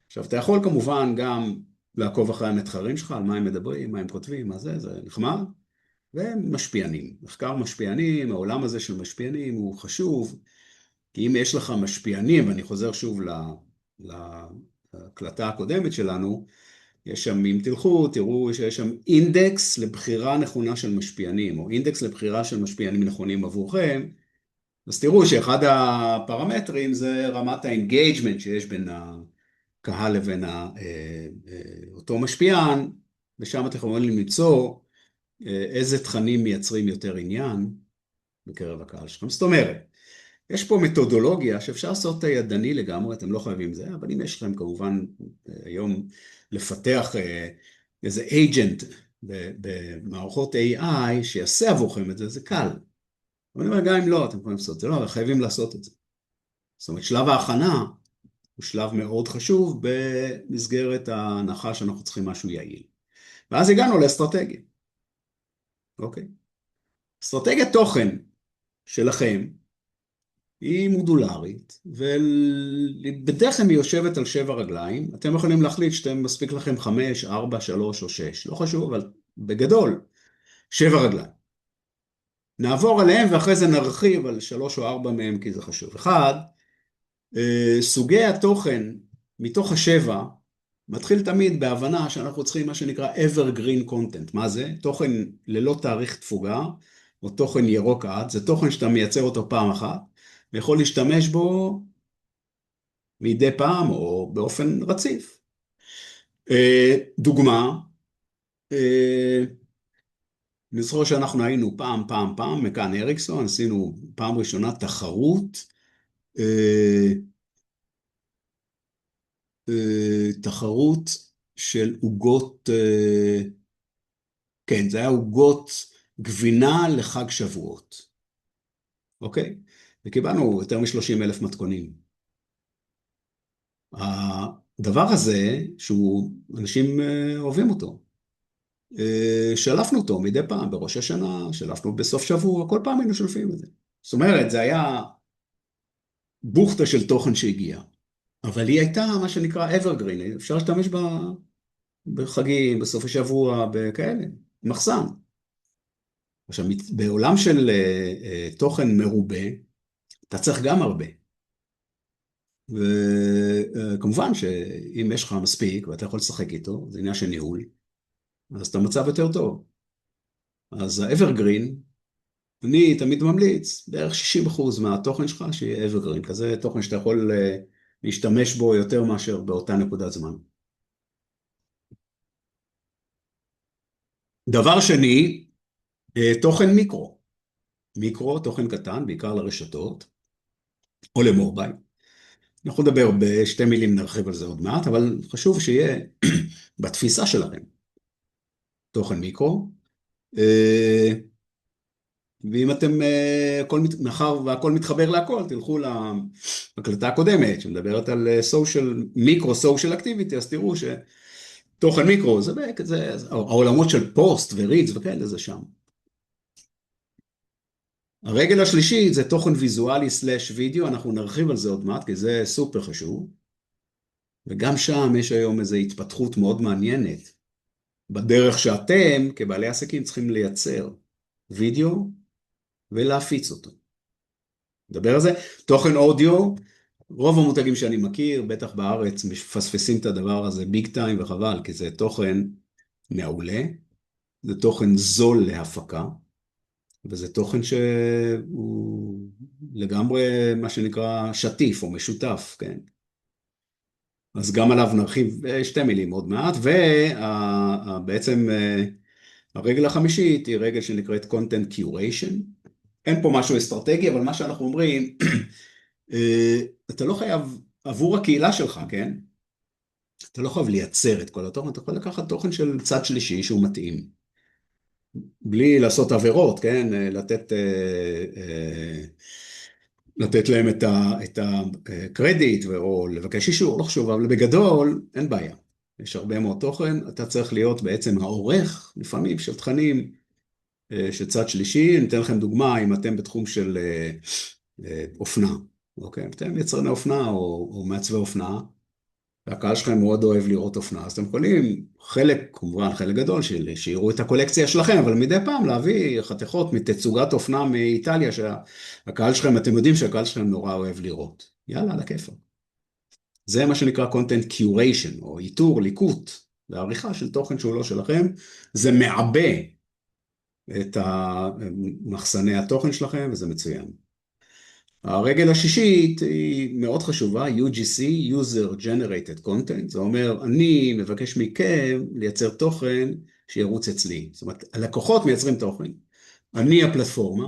עכשיו, אתה יכול כמובן גם לעקוב אחרי המתחרים שלך, על מה הם מדברים, מה הם כותבים, מה זה, זה נחמד. והם משפיענים. מחקר משפיענים, העולם הזה של משפיענים הוא חשוב, כי אם יש לך משפיענים, ואני חוזר שוב להקלטה הקודמת שלנו, יש שם, אם תלכו, תראו שיש שם אינדקס לבחירה נכונה של משפיענים, או אינדקס לבחירה של משפיענים נכונים עבורכם, אז תראו שאחד הפרמטרים זה רמת האנגייג'מנט שיש בין הקהל לבין אותו משפיען, ושם אתם יכולים למצוא איזה תכנים מייצרים יותר עניין בקרב הקהל שלכם. זאת אומרת, יש פה מתודולוגיה שאפשר לעשות אותה ידני לגמרי, אתם לא חייבים זה, אבל אם יש לכם כמובן היום לפתח איזה agent במערכות AI שיעשה עבורכם את זה, זה קל. אבל אני אומר, גם אם לא, אתם יכולים לעשות את זה, לא, אבל חייבים לעשות את זה. זאת אומרת, שלב ההכנה הוא שלב מאוד חשוב במסגרת ההנחה שאנחנו צריכים משהו יעיל. ואז הגענו לאסטרטגיה. אוקיי? אסטרטגיית תוכן שלכם היא מודולרית, ובדרך כלל היא יושבת על 7 רגליים. אתם יכולים להחליט שאתם מספיק לכם 5, 4, 3 או 6, לא חשוב, אבל בגדול, 7 רגליים. נעבור עליהם ואחרי זה נרחיב על 3 או 4 מהם כי זה חשוב. אחד, סוגי התוכן מתוך השבע, מתחיל תמיד בהבנה שאנחנו צריכים מה שנקרא evergreen content. מה זה? תוכן ללא תאריך תפוגה, או תוכן ירוק עד, זה תוכן שאתה מייצר אותו פעם אחת, ויכול להשתמש בו מדי פעם או באופן רציף. דוגמה, אני זוכר שאנחנו היינו פעם, מכאן אריקסון, עשינו פעם ראשונה תחרות, תחרות של עוגות, כן, זה היה עוגות גבינה לחג שבועות, אוקיי? וקיבלנו יותר מ-30,000 מתכונים. הדבר הזה, שהוא, אנשים אוהבים אותו, שלפנו אותו מדי פעם, בראש השנה, שלפנו בסוף שבוע, כל פעם היינו שולפים את זה. זאת אומרת, זה היה בוכתה של תוכן שהגיע, אבל היא הייתה מה שנקרא evergreen, אפשר להשתמש בה בחגים, בסוף השבוע, בכאלה, מחסן. עכשיו, בעולם של תוכן מרובה, אתה צריך גם הרבה. וכמובן שאם יש לך מספיק ואתה יכול לשחק איתו, זה עניין של ניהול, אז אתה מצב יותר טוב. אז האברגרין, אני תמיד ממליץ, בערך 60% מהתוכן שלך שיהיה אברגרין, כזה תוכן שאתה יכול להשתמש בו יותר מאשר באותה נקודת זמן. דבר שני, תוכן מיקרו. מיקרו, תוכן קטן, בעיקר לרשתות, או למובייל. אנחנו נדבר בשתי מילים, נרחיב על זה עוד מעט, אבל חשוב שיהיה בתפיסה שלכם תוכן מיקרו, ואם אתם, מאחר והכל מתחבר להכל, תלכו להקלטה הקודמת, שמדברת על מיקרו סושיאל אקטיביטי, אז תראו שתוכן מיקרו, זה העולמות של פוסט ורידס וכאלה, זה שם. הרגל השלישית זה תוכן ויזואלי סלש וידאו, אנחנו נרחיב על זה עוד מעט, כי זה סופר חשוב. וגם שם יש היום איזו התפתחות מאוד מעניינת, בדרך שאתם כבעלי עסקים צריכים לייצר וידאו ולהפיץ אותו. נדבר על זה. תוכן אודיו, רוב המותגים שאני מכיר, בטח בארץ, מפספסים את הדבר הזה ביג טיים וחבל, כי זה תוכן מעולה, זה תוכן זול להפקה, וזה תוכן שהוא לגמרי מה שנקרא שטיף או משותף, כן? אז גם עליו נרחיב שתי מילים עוד מעט, ובעצם הרגל החמישית היא רגל שנקראת content curation. אין פה משהו אסטרטגי, אבל מה שאנחנו אומרים, אתה לא חייב עבור הקהילה שלך, כן? אתה לא חייב לייצר את כל התוכן, אתה יכול לקחת תוכן של צד שלישי שהוא מתאים. בלי לעשות עבירות, כן? לתת להם את הקרדיט או לבקש אישור, לא חשוב, אבל בגדול אין בעיה. יש הרבה מאוד תוכן, אתה צריך להיות בעצם העורך, לפעמים של תכנים של צד שלישי. אני אתן לכם דוגמה, אם אתם בתחום של אופנה, אוקיי? אתם יצרני אופנה או מעצבי אופנה, והקהל שלכם מאוד אוהב לראות אופנה, אז אתם יכולים, כמובן חלק גדול, שיראו את הקולקציה שלכם, אבל מדי פעם להביא חתיכות מתצוגת אופנה מאיטליה, שהקהל שלכם, אתם יודעים שהקהל שלכם נורא אוהב לראות. יאללה, על הכיפה. זה מה שנקרא content curation, או איתור, ליקוט, ועריכה של תוכן שהוא לא שלכם, זה מעבה את מחסני התוכן שלכם, וזה מצוין. הרגל השישית היא מאוד חשובה, UGC, user generated content, זה אומר, אני מבקש מכם לייצר תוכן שירוץ אצלי. זאת אומרת, הלקוחות מייצרים תוכן, אני הפלטפורמה,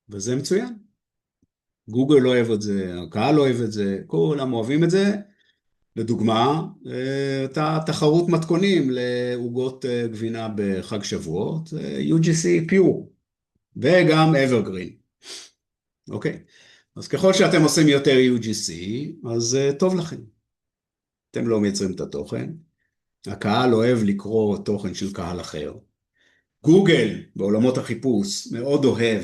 וזה מצוין. גוגל לא אוהב את זה, הקהל לא אוהב את זה, כולם אוהבים את זה. לדוגמה, הייתה תחרות מתכונים לעוגות גבינה בחג שבועות, UGC Pure, וגם Evergreen. אוקיי? אז ככל שאתם עושים יותר UGC, אז טוב לכם. אתם לא מייצרים את התוכן. הקהל אוהב לקרוא תוכן של קהל אחר. גוגל, בעולמות החיפוש, מאוד אוהב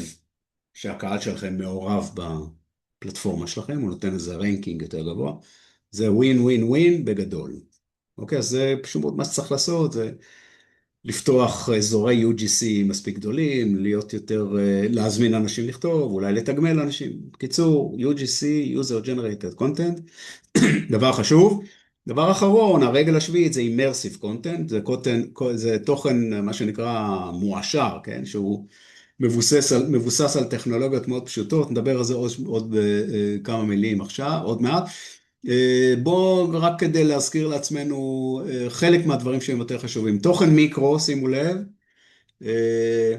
שהקהל שלכם מעורב בפלטפורמה שלכם, הוא נותן איזה רנקינג יותר גבוה. זה ווין ווין ווין בגדול. אוקיי, אז זה פשוט מאוד מה שצריך לעשות, זה לפתוח אזורי UGC מספיק גדולים, להיות יותר, להזמין אנשים לכתוב, אולי לתגמל אנשים. בקיצור, UGC, user generated content, דבר חשוב. דבר אחרון, הרגל השביעית זה immersive content, זה תוכן, מה שנקרא מועשר, כן? שהוא מבוסס על טכנולוגיות מאוד פשוטות, נדבר על זה עוד כמה מילים עכשיו, עוד מעט. בואו רק כדי להזכיר לעצמנו חלק מהדברים שהם יותר חשובים. תוכן מיקרו, שימו לב, אה,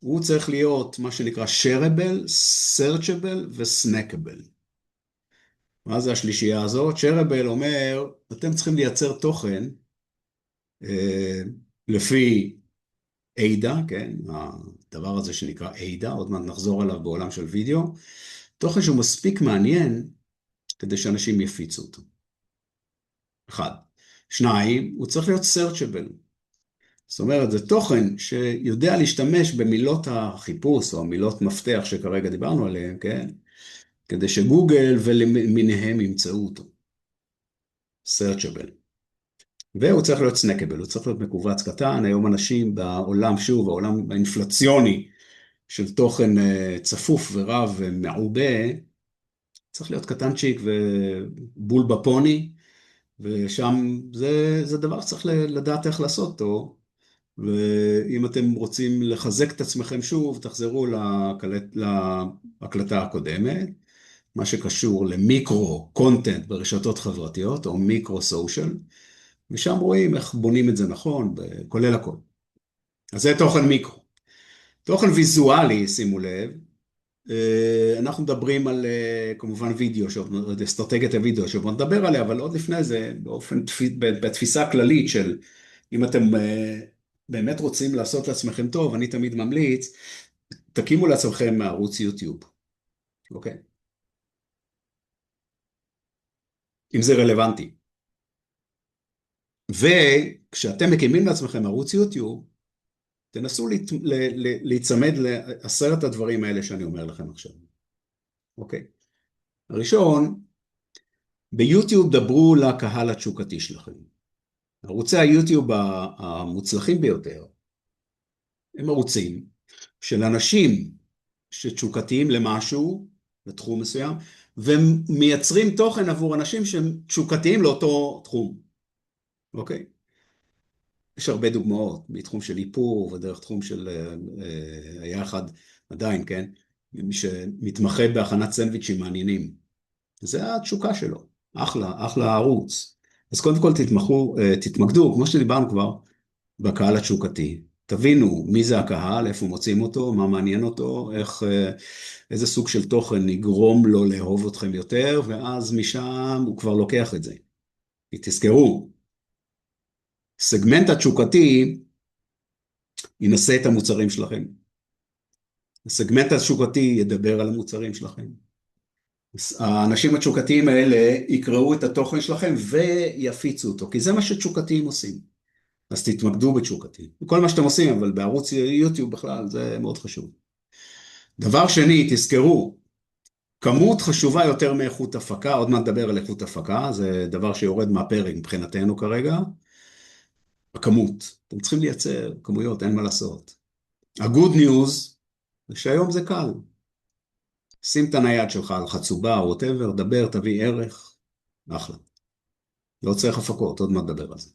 הוא צריך להיות מה שנקרא shareable, searchable ו-snackable. מה זה השלישייה הזאת? shareable אומר, אתם צריכים לייצר תוכן אה, לפי AIDA, כן? הדבר הזה שנקרא AIDA, עוד מעט נחזור עליו בעולם של וידאו. תוכן שהוא מספיק מעניין כדי שאנשים יפיצו אותו. אחד. שניים, הוא צריך להיות searchable. זאת אומרת, זה תוכן שיודע להשתמש במילות החיפוש או מילות מפתח שכרגע דיברנו עליהן, כן? כדי שגוגל ולמיניהם ימצאו אותו. searchable. והוא צריך להיות snackable, הוא צריך להיות מקובץ קטן. היום אנשים בעולם, שוב, העולם האינפלציוני של תוכן צפוף ורב ומעובה, צריך להיות קטנצ'יק ובול בפוני, ושם זה דבר שצריך לדעת איך לעשות אותו. ואם אתם רוצים לחזק את עצמכם שוב, תחזרו להקלטה הקודמת, מה שקשור למיקרו קונטנט ברשתות חברתיות, או מיקרו סושיאל, ושם רואים איך בונים את זה נכון, כולל הכל. אז זה תוכן מיקרו. תוכן ויזואלי, שימו לב, אנחנו מדברים על כמובן וידאו, אסטרטגיית הוידאו, שבוא נדבר עליה, אבל עוד לפני זה, בתפיסה כללית של אם אתם באמת רוצים לעשות לעצמכם טוב, אני תמיד ממליץ, תקימו לעצמכם ערוץ יוטיוב, אוקיי? אם זה רלוונטי. וכשאתם מקימים לעצמכם ערוץ יוטיוב, תנסו להיצמד לעשרת הדברים האלה שאני אומר לכם עכשיו. אוקיי? הראשון, ביוטיוב דברו לקהל התשוקתי שלכם. ערוצי היוטיוב המוצלחים ביותר, הם ערוצים של אנשים שתשוקתיים למשהו, לתחום מסוים, ומייצרים תוכן עבור אנשים שהם תשוקתיים לאותו תחום. אוקיי? יש הרבה דוגמאות, מתחום של איפור ודרך תחום של, היה אחד עדיין, כן? מי שמתמחה בהכנת סנדוויצ'ים מעניינים. זה התשוקה שלו. אחלה, אחלה ערוץ. אז קודם כל תתמקדו, כמו שדיברנו כבר, בקהל התשוקתי. תבינו מי זה הקהל, איפה מוצאים אותו, מה מעניין אותו, איזה סוג של תוכן יגרום לו לאהוב אתכם יותר, ואז משם הוא כבר לוקח את זה. תזכרו, סגמנט התשוקתי ינסה את המוצרים שלכם. הסגמנט התשוקתי ידבר על המוצרים שלכם. האנשים התשוקתיים האלה יקראו את התוכן שלכם ויפיצו אותו, כי זה מה שתשוקתיים עושים. אז תתמקדו בתשוקתיים. כל מה שאתם עושים, אבל בערוץ יוטיוב בכלל, זה מאוד חשוב. דבר שני, תזכרו, כמות חשובה יותר מאיכות הפקה, עוד מעט נדבר על איכות הפקה, זה דבר שיורד מהפרק מבחינתנו כרגע. הכמות, אתם צריכים לייצר כמויות, אין מה לעשות. ה-good news, זה שהיום זה קל. שים את הנייד שלך על חצובה או whatever, דבר, תביא ערך, אחלה. לא צריך הפקות, עוד מעט נדבר על זה.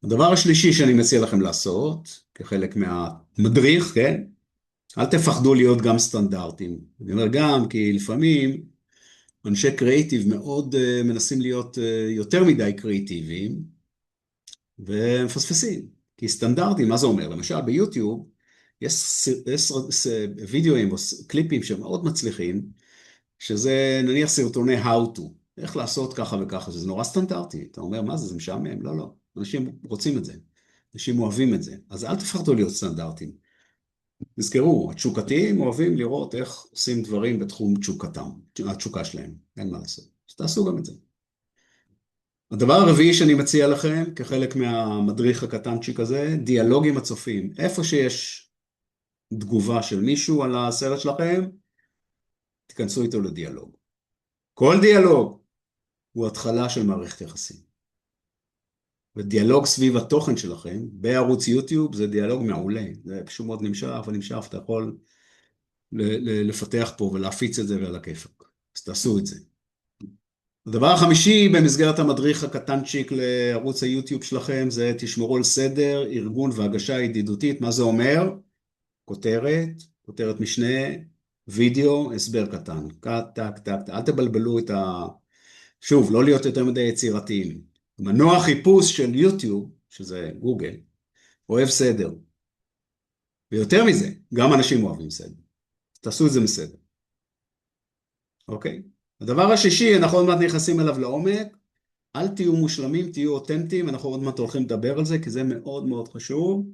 הדבר השלישי שאני מציע לכם לעשות, כחלק מהמדריך, כן? אל תפחדו להיות גם סטנדרטים. אני אומר גם, כי לפעמים אנשי קריאיטיב מאוד מנסים להיות יותר מדי קריאיטיביים, ומפספסים. כי סטנדרטים, מה זה אומר? למשל ביוטיוב, יש וידאוים או קליפים שמאוד מצליחים, שזה נניח סרטוני how to, איך לעשות ככה וככה, שזה נורא סטנדרטי. אתה אומר, מה זה, זה משעמם? לא, לא. אנשים רוצים את זה. אנשים אוהבים את זה. אז אל תפחדו להיות סטנדרטים. תזכרו, התשוקתיים אוהבים לראות איך עושים דברים בתחום תשוקתם, התשוקה שלהם. אין מה לעשות. אז תעשו גם את זה. הדבר הרביעי שאני מציע לכם, כחלק מהמדריך הקטנצ'יק הזה, דיאלוג עם הצופים. איפה שיש תגובה של מישהו על הסרט שלכם, תיכנסו איתו לדיאלוג. כל דיאלוג הוא התחלה של מערכת יחסים. ודיאלוג סביב התוכן שלכם בערוץ יוטיוב זה דיאלוג מעולה, זה פשוט מאוד נמשך ונמשך, אתה יכול לפתח פה ולהפיץ את זה ועל הכיפק, אז תעשו את זה. הדבר החמישי במסגרת המדריך הקטנצ'יק לערוץ היוטיוב שלכם זה תשמרו על סדר, ארגון והגשה ידידותית. מה זה אומר? כותרת, כותרת משנה, וידאו, הסבר קטן. טק, טק, טק, אל תבלבלו את שוב, לא להיות יותר מדי יצירתיים. מנוע חיפוש של יוטיוב, שזה גוגל, אוהב סדר. ויותר מזה, גם אנשים אוהבים סדר. תעשו את זה מסדר. אוקיי? הדבר השישי, אנחנו עוד מעט נכנסים אליו לעומק, אל תהיו מושלמים, תהיו אותנטיים, אנחנו עוד מעט הולכים לדבר על זה, כי זה מאוד מאוד חשוב,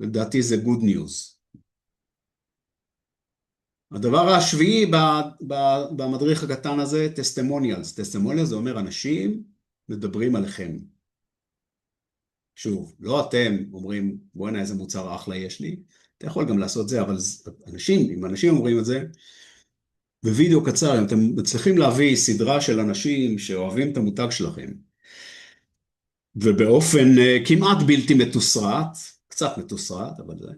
ולדעתי זה good news. הדבר השביעי במדריך הקטן הזה, testimonials. testimonials זה אומר אנשים מדברים עליכם. שוב, לא אתם אומרים, בוא'נה איזה מוצר אחלה יש לי, אתה יכול גם לעשות זה, אבל אנשים, אם אנשים אומרים את זה, בווידאו קצר, אם אתם מצליחים להביא סדרה של אנשים שאוהבים את המותג שלכם, ובאופן כמעט בלתי מתוסרט, קצת מתוסרט, אבל זה,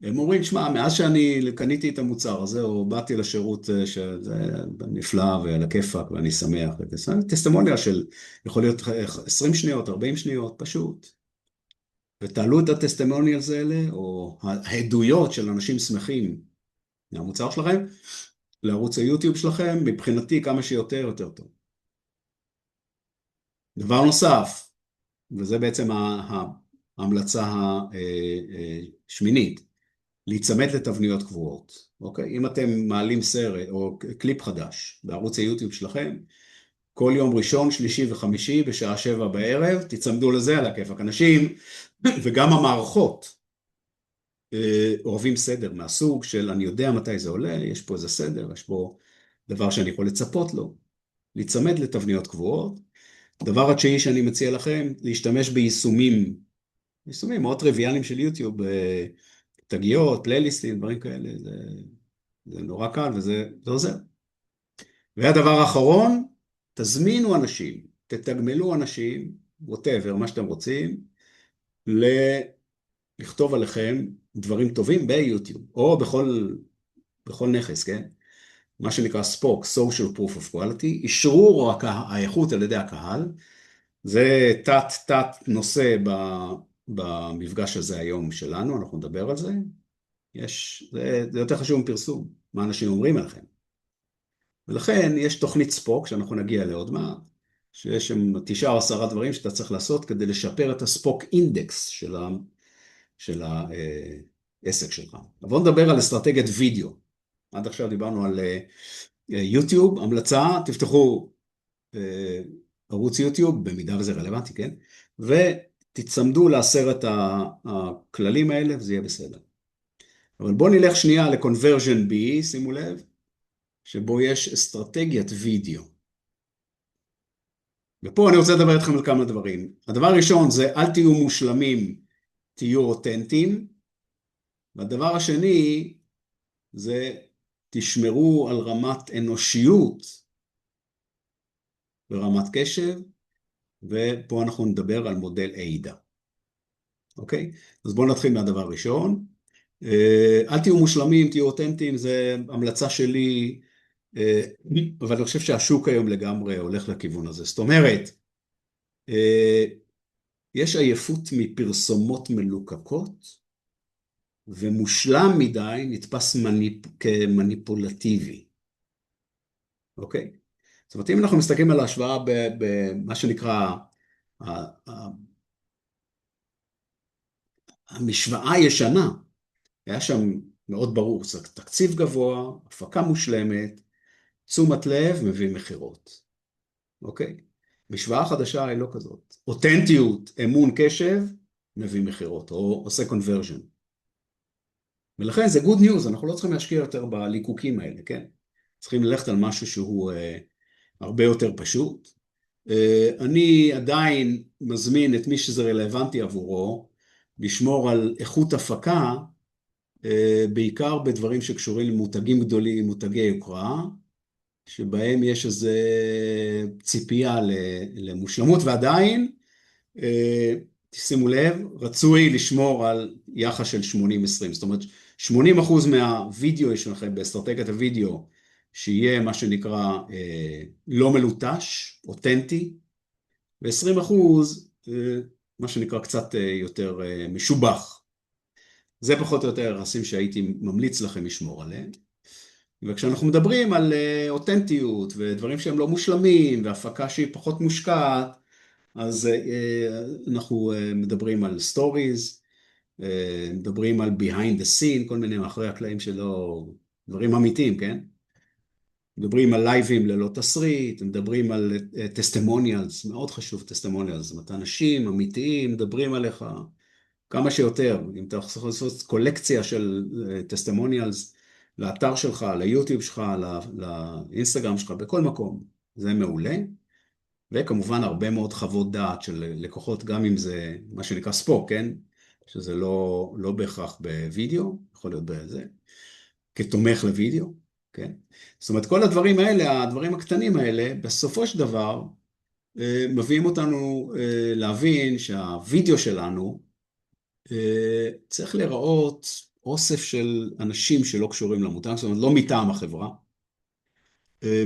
הם אומרים, שמע, מאז שאני קניתי את המוצר הזה, או באתי לשירות שזה נפלא ועל הכיפק ואני שמח, טסטימוניה של יכול להיות 20 שניות, 40 שניות, פשוט. ותעלו את הטסטימוניאלס האלה, או העדויות של אנשים שמחים מהמוצר שלכם, לערוץ היוטיוב שלכם, מבחינתי כמה שיותר, יותר טוב. דבר נוסף, וזה בעצם ההמלצה השמינית, להיצמד לתבניות קבועות, אוקיי? אם אתם מעלים סרט או קליפ חדש בערוץ היוטיוב שלכם, כל יום ראשון, שלישי וחמישי בשעה 7 בערב, תצמדו לזה על הכיפק. אנשים וגם המערכות אוהבים סדר מהסוג של אני יודע מתי זה עולה, יש פה איזה סדר, יש פה דבר שאני יכול לצפות לו, להיצמד לתבניות קבועות. דבר התשיעי שאני מציע לכם, להשתמש ביישומים מאוד טריוויאליים של יוטיוב, תגיות, פלייליסטים, דברים כאלה, זה נורא קל וזה עוזר. והדבר האחרון, תזמינו אנשים, תתגמלו אנשים, whatever, מה שאתם רוצים, לכתוב עליכם דברים טובים ביוטיוב, או בכל נכס, כן? מה שנקרא SPOC, Social Proof of Quality, אישרור האיכות על ידי הקהל, זה תת נושא במפגש הזה היום שלנו, אנחנו נדבר על זה, זה יותר חשוב מפרסום, מה אנשים אומרים עליכם. ולכן יש תוכנית ספוק, שאנחנו נגיע לעוד מעט, שיש שם 9 או 10 דברים שאתה צריך לעשות כדי לשפר את הספוק אינדקס של העסק שלך. אבל בואו נדבר על אסטרטגיית וידאו. עד עכשיו דיברנו על יוטיוב, המלצה, תפתחו ערוץ יוטיוב, במידה וזה רלוונטי, כן? ותצמדו ל10 הכללים האלה, וזה יהיה בסדר. אבל בואו נלך שנייה ל-Conversion B, שימו לב, שבו יש אסטרטגיית וידאו. ופה אני רוצה לדבר איתכם על כמה דברים. הדבר הראשון זה אל תהיו מושלמים, תהיו אותנטיים. והדבר השני זה תשמרו על רמת אנושיות ורמת קשב, ופה אנחנו נדבר על מודל AIDA. אוקיי? אז בואו נתחיל מהדבר הראשון. אל תהיו מושלמים, תהיו אותנטיים, זה המלצה שלי, אבל אני חושב שהשוק היום לגמרי הולך לכיוון הזה. זאת אומרת, יש עייפות מפרסומות מלוקקות, ומושלם מדי נתפס כמניפולטיבי. אוקיי? זאת אומרת, אם אנחנו מסתכלים על ההשוואה במה שנקרא המשוואה הישנה, היה שם מאוד ברור, זה תקציב גבוה, הפקה מושלמת, תשומת לב מביא מחירות. אוקיי? משוואה חדשה היא לא כזאת. אותנטיות, אמון, קשב, מביא מחירות, או עושה conversion. ולכן זה good news, אנחנו לא צריכים להשקיע יותר בליקוקים האלה, כן? צריכים ללכת על משהו שהוא הרבה יותר פשוט. אני עדיין מזמין את מי שזה רלוונטי עבורו, לשמור על איכות הפקה, בעיקר בדברים שקשורים למותגים גדולים, מותגי יוקרה, שבהם יש איזו ציפייה למושלמות, ועדיין שימו לב, רצוי לשמור על יחס של 80-20, זאת אומרת 80% מהווידאו שלכם באסטרטגיית הווידאו, שיהיה מה שנקרא לא מלוטש, אותנטי, ו-20% מה שנקרא קצת יותר משובח. זה פחות או יותר היחסים שהייתי ממליץ לכם לשמור עליהם. וכשאנחנו מדברים על אותנטיות ודברים שהם לא מושלמים והפקה שהיא פחות מושקעת, אז אנחנו מדברים על סטוריז, מדברים על behind the scene, כל מיני מאחורי הקלעים שלו, דברים אמיתיים, כן? מדברים על לייבים ללא תסריט, מדברים על טסטימוניאלס, מאוד חשוב טסטימוניאלס, זאת אומרת, אנשים אמיתיים מדברים עליך כמה שיותר, אם אתה יכול לעשות קולקציה של טסטימוניאלס לאתר שלך, ליוטיוב שלך, לאינסטגרם שלך, בכל מקום, זה מעולה. וכמובן הרבה מאוד חוות דעת של לקוחות, גם אם זה מה שנקרא ספוק, כן? שזה לא בהכרח בווידאו, יכול להיות בזה, כתומך לוידאו, כן? זאת אומרת, כל הדברים האלה, הדברים הקטנים האלה, בסופו של דבר, מביאים אותנו להבין שהווידאו שלנו צריך להיראות אוסף של אנשים שלא קשורים למותג, זאת אומרת, לא מטעם החברה,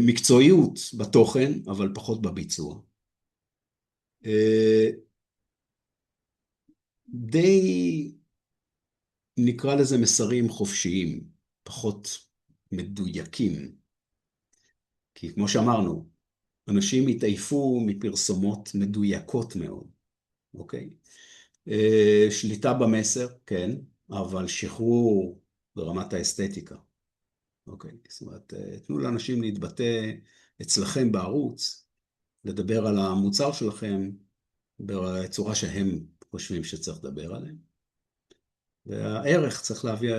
מקצועיות בתוכן, אבל פחות בביצוע. די נקרא לזה מסרים חופשיים, פחות מדויקים. כי כמו שאמרנו, אנשים התעייפו מפרסומות מדויקות מאוד, אוקיי? שליטה במסר, כן, אבל שחרור ברמת האסתטיקה, אוקיי? זאת אומרת, תנו לאנשים להתבטא אצלכם בערוץ, לדבר על המוצר שלכם בצורה שהם חושבים שצריך לדבר עליהם. והערך צריך להביא,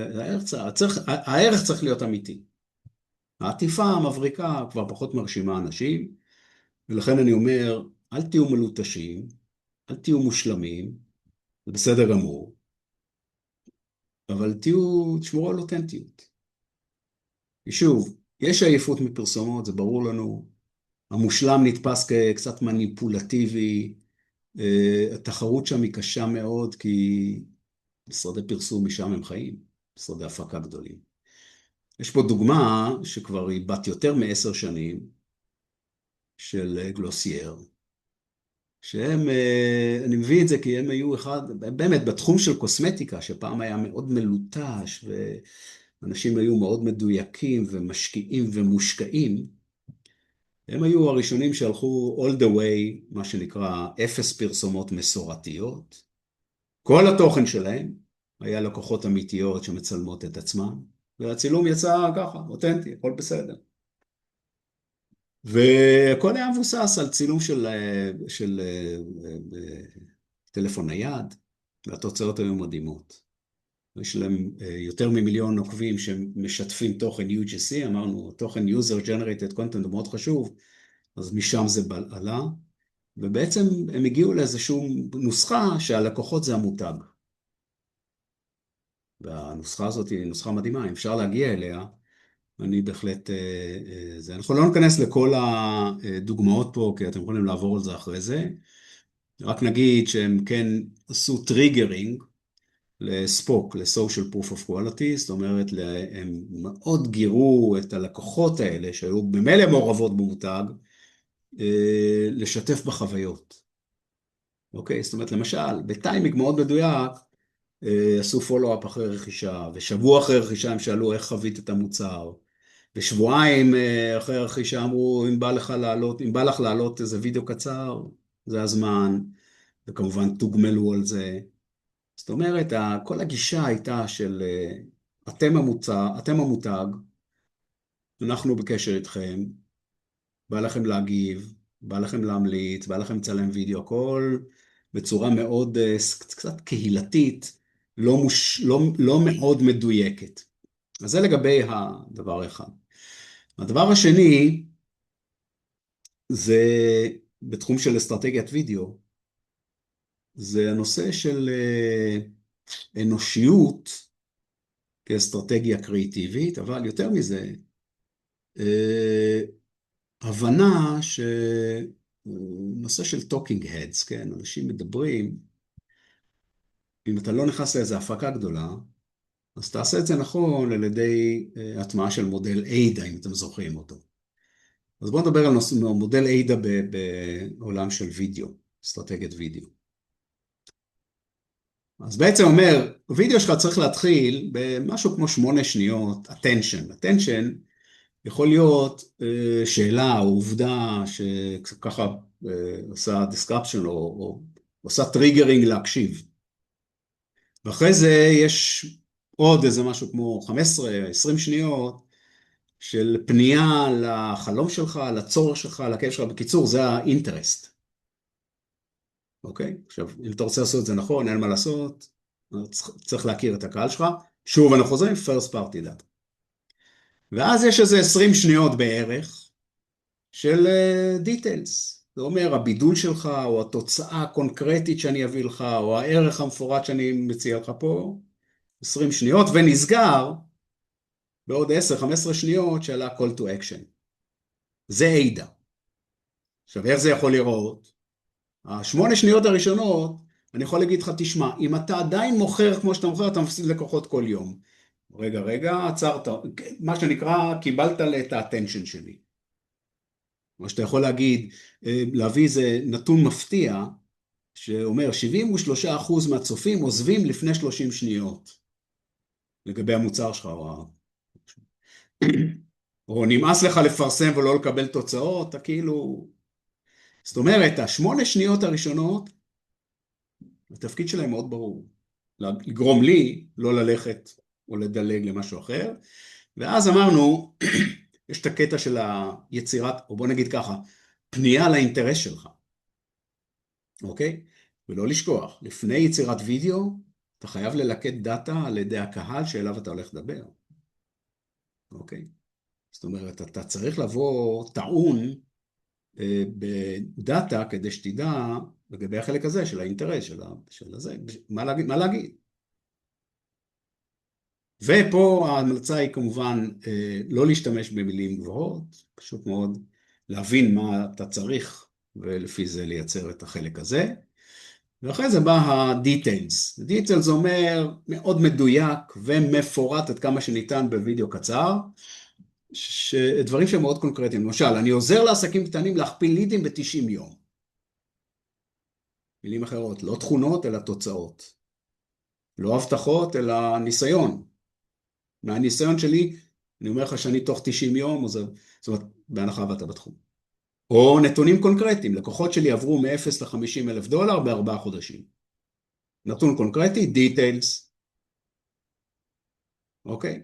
הערך צריך להיות אמיתי. העטיפה המבריקה כבר פחות מרשימה אנשים, ולכן אני אומר, אל תהיו מלוטשים, אל תהיו מושלמים, זה בסדר גמור, אבל תשמרו על אותנטיות. ושוב, יש עייפות מפרסומות, זה ברור לנו, המושלם נתפס כקצת מניפולטיבי, התחרות שם היא קשה מאוד, כי משרדי פרסום משם הם חיים, משרדי הפקה גדולים. יש פה דוגמה שכבר היא בת יותר מ10 שנים, של גלוסייר, שהם, אני מביא את זה כי הם היו אחד, באמת בתחום של קוסמטיקה, שפעם היה מאוד מלוטש, ואנשים היו מאוד מדויקים ומשקיעים ומושקעים, הם היו הראשונים שהלכו all the way, מה שנקרא, 0 פרסומות מסורתיות. כל התוכן שלהם היה לקוחות אמיתיות שמצלמות את עצמם, והצילום יצא ככה, אותנטי, הכל בסדר. והכל היה מבוסס על צילום של טלפון נייד, והתוצאות היו מדהימות. יש להם יותר ממיליון עוקבים שמשתפים תוכן UGC, אמרנו, תוכן user generated content הוא מאוד חשוב, אז משם זה עלה, ובעצם הם הגיעו לאיזושהי נוסחה שהלקוחות זה המותג. והנוסחה הזאת היא נוסחה מדהימה, אפשר להגיע אליה, אני בהחלט, אנחנו לא ניכנס לכל הדוגמאות פה, כי אתם יכולים לעבור על זה אחרי זה, רק נגיד שהם כן עשו טריגרינג לספוק, ל-social proof of quality, זאת אומרת, הם מאוד גירו את הלקוחות האלה, שהיו במילא מעורבות במותג, לשתף בחוויות. אוקיי? זאת אומרת, למשל, בטיימינג מאוד מדויק, עשו פולו-אפ אחרי רכישה, ושבוע אחרי רכישה הם שאלו איך חווית את המוצר, ושבועיים אחרי הרכישה אמרו, אם בא לך לעלות איזה וידאו קצר, זה הזמן, וכמובן תוגמלו על זה. זאת אומרת, כל הגישה הייתה של אתם המותג, אנחנו בקשר איתכם, בא לכם להגיב, בא לכם להמליץ, בא לכם לצלם וידאו, הכל בצורה מאוד קצת קהילתית, לא מאוד מדויקת. אז זה לגבי הדבר האחד. הדבר השני, זה בתחום של אסטרטגיית וידאו, זה הנושא של אנושיות כאסטרטגיה קריאיטיבית, אבל יותר מזה, הבנה נושא של talking heads, כן? אנשים מדברים, אם אתה לא נכנס לאיזו הפקה גדולה, אז תעשה את זה נכון על ידי הטמעה של מודל AIDA, אם אתם זוכרים אותו. אז בואו נדבר על מודל AIDA בעולם של וידאו, אסטרטגיית וידאו. אז בעצם אומר, וידאו שלך צריך להתחיל במשהו כמו 8 שניות, attention. attention יכול להיות שאלה או עובדה שככה עושה description או עושה טריגרינג להקשיב. ואחרי זה יש עוד איזה משהו כמו 15-20 שניות של פנייה לחלום שלך, לצורך שלך, לכאב שלך. בקיצור, זה האינטרסט. אוקיי? עכשיו, אם אתה רוצה לעשות את זה נכון, אין מה לעשות, צריך להכיר את הקהל שלך. שוב, אנחנו חוזרים, first party data. ואז יש איזה 20 שניות בערך של details. זה אומר, הבידול שלך, או התוצאה הקונקרטית שאני אביא לך, או הערך המפורט שאני מציע לך פה, 20 שניות, ונסגר בעוד 10-15 שניות של ה-call to action. זה AIDA. עכשיו, איך זה יכול לראות? 8 שניות הראשונות, אני יכול להגיד לך, תשמע, אם אתה עדיין מוכר כמו שאתה מוכר, אתה מפסיד לקוחות כל יום. רגע, עצרת, מה שנקרא, קיבלת את ה-attention שלי. מה שאתה יכול להגיד, להביא איזה נתון מפתיע, שאומר 73% מהצופים עוזבים לפני 30 שניות, לגבי המוצר שלך, או נמאס לך לפרסם ולא לקבל תוצאות, אתה כאילו... זאת אומרת, 8 שניות הראשונות, התפקיד שלהם מאוד ברור. לגרום לי לא ללכת או לדלג למשהו אחר, ואז אמרנו, יש את הקטע של היצירת, או בוא נגיד ככה, פנייה לאינטרס שלך, אוקיי? ולא לשכוח, לפני יצירת וידאו, אתה חייב ללקט דאטה על ידי הקהל שאליו אתה הולך לדבר, אוקיי? זאת אומרת, אתה צריך לבוא טעון בדאטה כדי שתדע לגבי החלק הזה של האינטרס, של הזה, מה להגיד. ופה ההמלצה היא כמובן לא להשתמש במילים גבוהות, פשוט מאוד להבין מה אתה צריך ולפי זה לייצר את החלק הזה. ואחרי זה בא ה-details. details אומר מאוד מדויק ומפורט עד כמה שניתן בווידאו קצר, דברים שהם מאוד קונקרטיים. למשל, אני עוזר לעסקים קטנים להכפיל לידים ב-90 יום. מילים אחרות, לא תכונות אלא תוצאות. לא הבטחות אלא ניסיון. מהניסיון שלי, אני אומר לך שאני תוך 90 יום, זאת אומרת, בהנחה ואתה בתחום. או נתונים קונקרטיים, לקוחות שלי עברו מ-0 ל-50,000 דולר ב4 חודשים. נתון קונקרטי, details. אוקיי?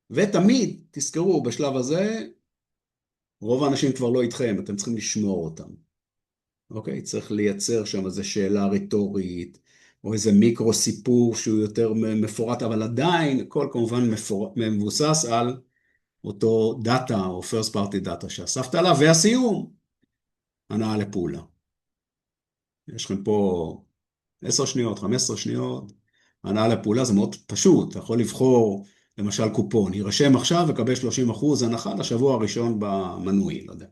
ותמיד, תזכרו, בשלב הזה, רוב האנשים כבר לא איתכם, אתם צריכים לשמור אותם. אוקיי? צריך לייצר שם איזו שאלה רטורית, או איזה מיקרו סיפור שהוא יותר מפורט, אבל עדיין, הכל כמובן מבוסס על אותו דאטה, או first party דאטה שאספת עליו, והסיום, הנעה לפעולה. יש לכם פה 10 שניות, 15 שניות, הנעה לפעולה זה מאוד פשוט, אתה יכול לבחור למשל קופון, יירשם עכשיו וקבל 30% הנחה לשבוע הראשון במנוי, לא יודע.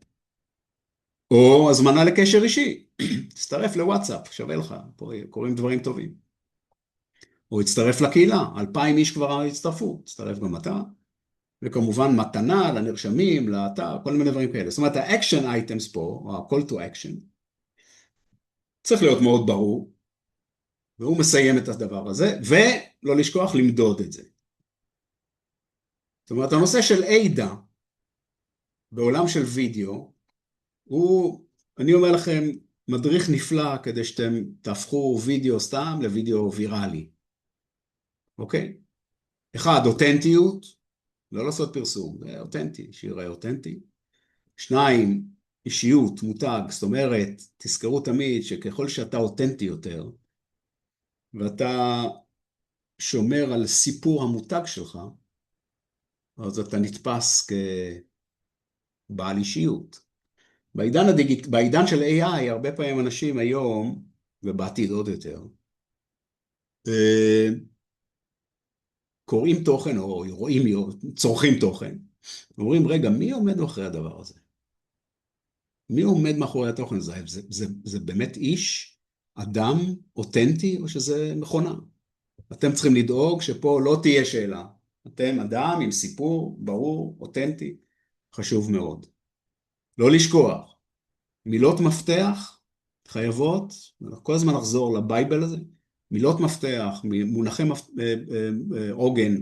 או הזמנה לקשר אישי, תצטרף לוואטסאפ, שווה לך, פה קוראים דברים טובים. או הצטרף לקהילה, 2,000 איש כבר הצטרפו, תצטרף גם אתה. וכמובן מתנה לנרשמים, לאתר, כל מיני דברים כאלה. זאת אומרת, ה-action items פה, או ה-call to action, צריך להיות מאוד ברור, והוא מסיים את הדבר הזה, ולא לשכוח למדוד את זה. זאת אומרת, הנושא של AIDA, בעולם של וידאו, הוא, אני אומר לכם, מדריך נפלא כדי שאתם תהפכו וידאו סתם לוידאו ויראלי. אוקיי? אחד, אותנטיות, לא לעשות פרסום, זה אותנטי, שיראה אותנטי. 2, אישיות, מותג, זאת אומרת, תזכרו תמיד שככל שאתה אותנטי יותר, ואתה שומר על סיפור המותג שלך, אז אתה נתפס כבעל אישיות. בעידן של AI, הרבה פעמים אנשים היום, ובעתיד עוד יותר, קוראים תוכן או רואים, צורכים תוכן, אומרים, רגע, מי עומד אחרי הדבר הזה? מי עומד מאחורי התוכן הזה? זה באמת איש, אדם, אותנטי, או שזה מכונה? אתם צריכים לדאוג שפה לא תהיה שאלה. אתם אדם עם סיפור ברור, אותנטי, חשוב מאוד. לא לשכוח, מילות מפתח חייבות, כל הזמן לחזור לבייבל הזה, מילות מפתח, מונחי עוגן,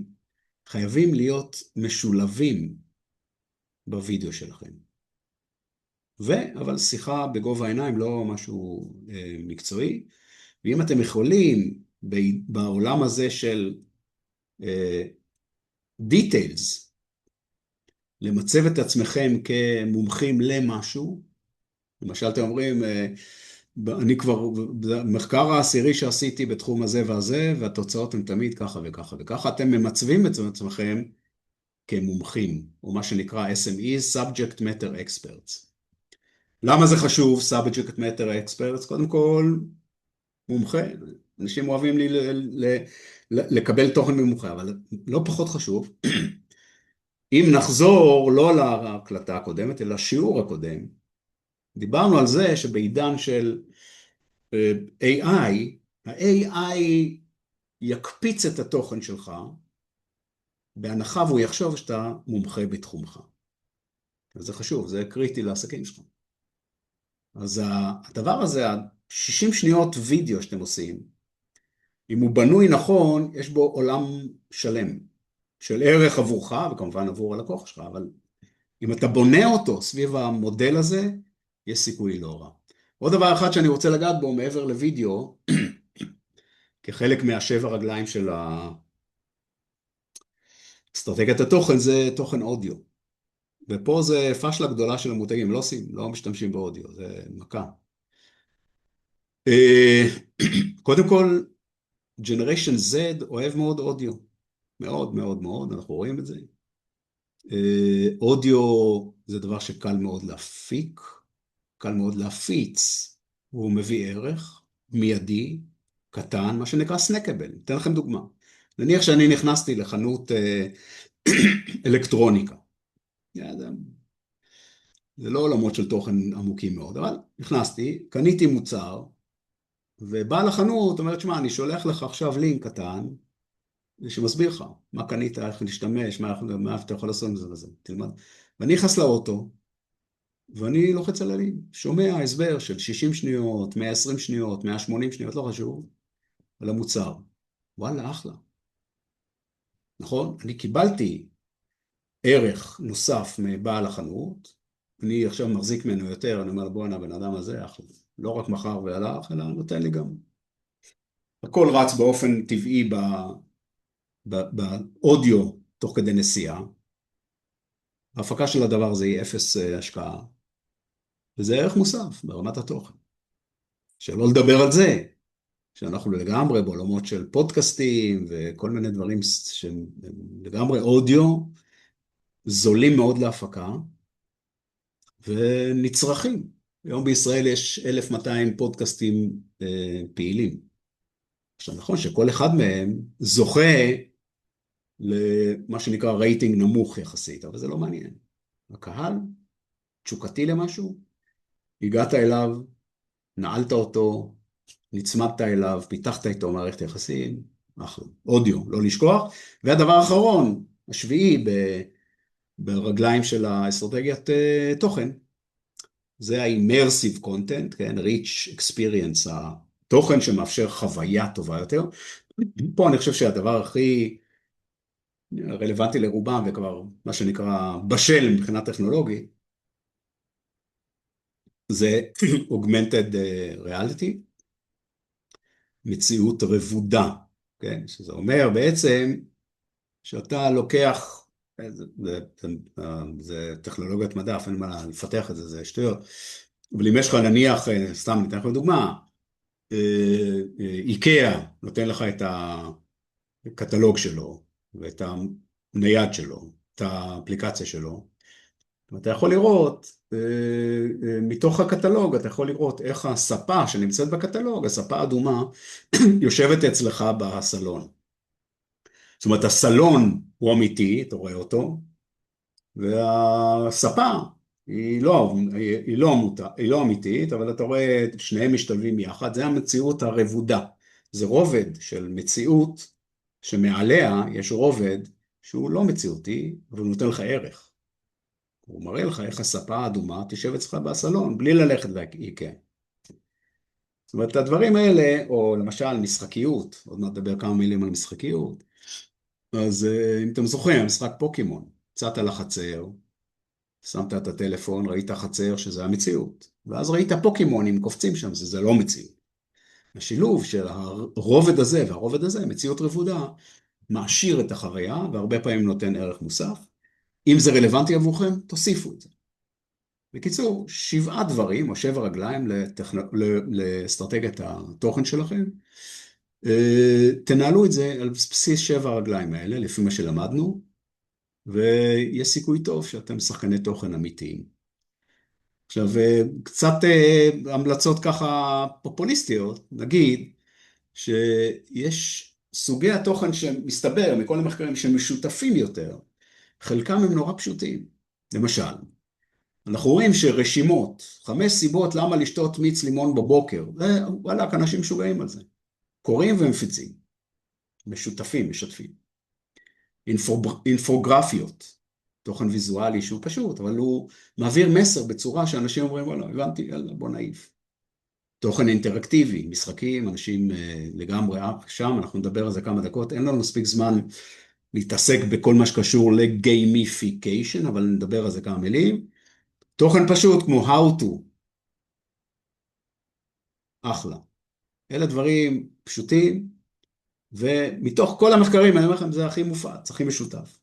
חייבים להיות משולבים בווידאו שלכם. אבל שיחה בגובה העיניים, לא משהו מקצועי, ואם אתם יכולים בעולם הזה של details, למצב את עצמכם כמומחים למשהו, למשל אתם אומרים, אני כבר, במחקר העשירי שעשיתי בתחום הזה והזה, והתוצאות הן תמיד ככה וככה וככה, אתם ממצבים את עצמכם כמומחים, או מה שנקרא SMEs, Subject Matter Experts. למה זה חשוב, Subject Matter Experts? קודם כל, מומחה, אנשים אוהבים לקבל תוכן ממומחה, אבל לא פחות חשוב, אם נחזור לא להקלטה הקודמת, אלא לשיעור הקודם, דיברנו על זה שבעידן של AI, ה-AI יקפיץ את התוכן שלך, בהנחה והוא יחשוב שאתה מומחה בתחומך. אז זה חשוב, זה קריטי לעסקים שלך. אז הדבר הזה, 60 שניות וידאו שאתם עושים, אם הוא בנוי נכון, יש בו עולם שלם, של ערך עבורך, וכמובן עבור הלקוח שלך, אבל אם אתה בונה אותו סביב המודל הזה, יש סיכוי לא רע. עוד דבר אחד שאני רוצה לגעת בו מעבר לוידאו, כחלק מהשבע רגליים של אסטרטגיית התוכן, זה תוכן אודיו. ופה זה פשלה גדולה של המותגים, לא משתמשים באודיו, זה מכה. קודם כל, Generation Z אוהב מאוד אודיו. מאוד מאוד מאוד, אנחנו רואים את זה. אודיו זה דבר שקל מאוד להפיק, קל מאוד להפיץ, והוא מביא ערך מיידי, קטן, מה שנקרא סנקבל. אתן לכם דוגמה. נניח שאני נכנסתי לחנות אלקטרוניקה. זה לא עולמות של תוכן עמוקים מאוד, אבל נכנסתי, קניתי מוצר, ובא לחנות, אומרת, שמה, אני שולח לך עכשיו לינק קטן, שמסביר לך מה קנית, איך להשתמש, מה אתה יכול לעשות עם זה וזה, תלמד. ואני נכנס לאוטו, ואני לוחץ על הלינק, שומע הסבר של 60 שניות, 120 שניות, 180 שניות, לא חשוב, על המוצר. וואלה, אחלה. נכון? אני קיבלתי ערך נוסף מבעל החנות, אני עכשיו מחזיק ממנו יותר, אני אומר, בואנה, בן אדם הזה, אחלה. לא רק מחר והלך, אלא נותן לי גם. הכל רץ באופן טבעי באודיו תוך כדי נסיעה. ההפקה של הדבר הזה היא אפס השקעה. וזה ערך מוסף ברמת התוכן. שלא לדבר על זה, שאנחנו לגמרי בעולמות של פודקאסטים וכל מיני דברים שהם לגמרי אודיו, זולים מאוד להפקה ונצרכים. היום בישראל יש 1,200 פודקאסטים פעילים. עכשיו נכון שכל אחד מהם זוכה למה שנקרא רייטינג נמוך יחסית, אבל זה לא מעניין. הקהל, תשוקתי למשהו, הגעת אליו, נעלת אותו, נצמדת אליו, פיתחת איתו מערכת יחסים, אחלה. אודיו, לא לשכוח. והדבר האחרון, השביעי ברגליים של האסטרטגיית תוכן, זה ה-immersive content, כן? rich experience, התוכן שמאפשר חוויה טובה יותר. פה אני חושב שהדבר הכי רלוונטי לרובם, וכבר מה שנקרא בשל מבחינה טכנולוגית, זה augmented reality, מציאות רבודה, כן? שזה אומר בעצם שאתה לוקח, זה טכנולוגיית מדע, אין מה לפתח את זה, זה שטויות, אבל אם יש לך נניח, סתם ניתן לך דוגמה, איקאה נותן לך את הקטלוג שלו, ואת הנייד שלו, את האפליקציה שלו, ואתה יכול לראות, מתוך הקטלוג, אתה יכול לראות איך הספה שנמצאת בקטלוג, הספה אדומה, יושבת אצלך בסלון. זאת אומרת, הסלון הוא אמיתי, אתה רואה אותו, והספה היא לא אמיתית, אבל אתה רואה שניהם משתלבים יחד, זה המציאות הרבודה. זה רובד של מציאות שמעליה יש רובד שהוא לא מציאותי, אבל הוא נותן לך ערך. הוא מראה לך איך הספה האדומה תשב אצלך בסלון, בלי ללכת לאיקאה. זאת אומרת, הדברים האלה, או למשל משחקיות, עוד מעט נדבר כמה מילים על משחקיות, אז אם אתם זוכרים, משחק פוקימון, יצאת לחצר, שמת את הטלפון, ראית חצר שזה המציאות, ואז ראית פוקימונים קופצים שם, זה לא מציאות. השילוב של הרובד הזה והרובד הזה, מציאות רבודה, מעשיר את החוויה, והרבה פעמים נותן ערך מוסף. אם זה רלוונטי עבורכם, תוסיפו את זה. בקיצור, 7 דברים, או 7 רגליים לאסטרטגיית התוכן שלכם. תנהלו את זה על בסיס 7 הרגליים האלה, לפי מה שלמדנו, ויש סיכוי טוב שאתם שחקני תוכן אמיתיים. עכשיו, קצת המלצות ככה פופוליסטיות, נגיד שיש סוגי התוכן שמסתבר מכל המחקרים שמשותפים יותר, חלקם הם נורא פשוטים. למשל, אנחנו רואים שרשימות, 5 סיבות למה לשתות מיץ לימון בבוקר, וואלה, אנשים משוגעים על זה. קוראים ומפיצים, משותפים, משתפים. אינפוגרפיות, תוכן ויזואלי שהוא פשוט, אבל הוא מעביר מסר בצורה שאנשים אומרים, וואלה, הבנתי, יאללה, בוא נעיף. תוכן אינטראקטיבי, משחקים, אנשים לגמרי, שם אנחנו נדבר על זה כמה דקות, אין לנו מספיק זמן להתעסק בכל מה שקשור לגיימיפיקיישן, אבל נדבר על זה כמה מילים. תוכן פשוט כמו how to, אחלה. אלה דברים פשוטים, ומתוך כל המחקרים, אני אומר לכם, זה הכי מופץ, הכי משותף.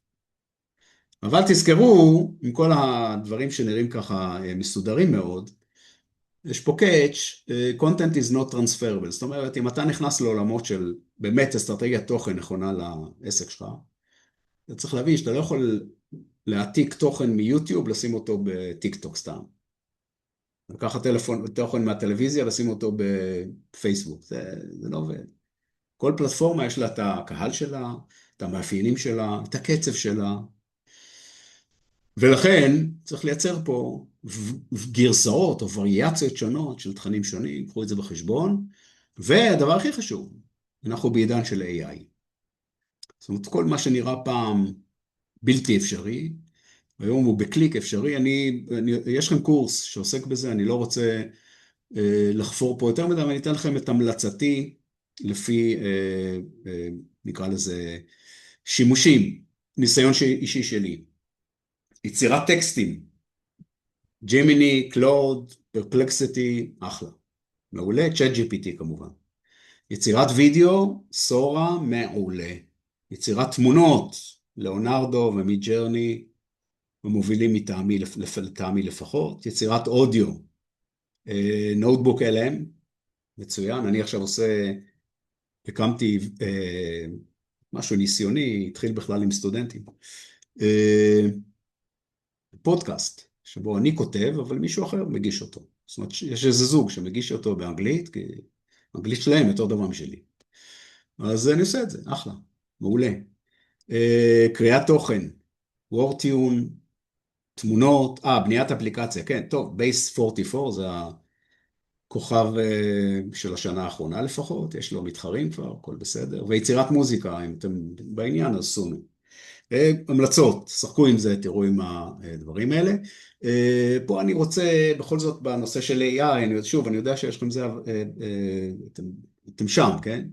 אבל תזכרו, עם כל הדברים שנראים ככה מסודרים מאוד, יש פה catch, content is not transferable, זאת אומרת, אם אתה נכנס לעולמות של באמת אסטרטגיית תוכן נכונה לעסק שלך, אתה צריך להבין שאתה לא יכול להעתיק תוכן מיוטיוב, לשים אותו בטיק-טוק סתם. לקחת תוכן מהטלוויזיה, לשים אותו בפייסבוק, זה לא עובד. כל פלטפורמה יש לה את הקהל שלה, את המאפיינים שלה, את הקצב שלה, ולכן צריך לייצר פה גרסאות או וריאציות שונות של תכנים שונים, קחו את זה בחשבון, והדבר הכי חשוב, אנחנו בעידן של AI. זאת אומרת, כל מה שנראה פעם בלתי אפשרי, היום הוא בקליק אפשרי, יש לכם קורס שעוסק בזה, אני לא רוצה לחפור פה יותר מדי, אבל אני אתן לכם את המלצתי לפי, נקרא לזה, שימושים, ניסיון אישי שלי. יצירת טקסטים, ג'מיני, קלוד, פרפלקסיטי, אחלה. מעולה, צ'אט GPT כמובן. יצירת וידאו, סורה, מעולה. יצירת תמונות, לאונרדו ומידג'רני, ומובילים לטעמי לפחות. יצירת אודיו, נוטבוק LM, מצוין. אני עכשיו הקמתי משהו ניסיוני, התחיל בכלל עם סטודנטים. פודקאסט, שבו אני כותב, אבל מישהו אחר מגיש אותו. זאת אומרת, יש איזה זוג שמגיש אותו באנגלית, כי האנגלית שלהם יותר טובה משלי. אז אני עושה את זה, אחלה, מעולה. קריאת תוכן, וורטיון, תמונות, בניית אפליקציה, כן, טוב, בייס 44 זה הכוכב של השנה האחרונה לפחות, יש לו מתחרים כבר, הכל בסדר, ויצירת מוזיקה, אם אתם בעניין, אז סונו. המלצות, שחקו עם זה, תראו עם הדברים האלה. פה אני רוצה, בכל זאת, בנושא של AI, שוב, אני יודע שיש לכם זה, אתם שם, כן?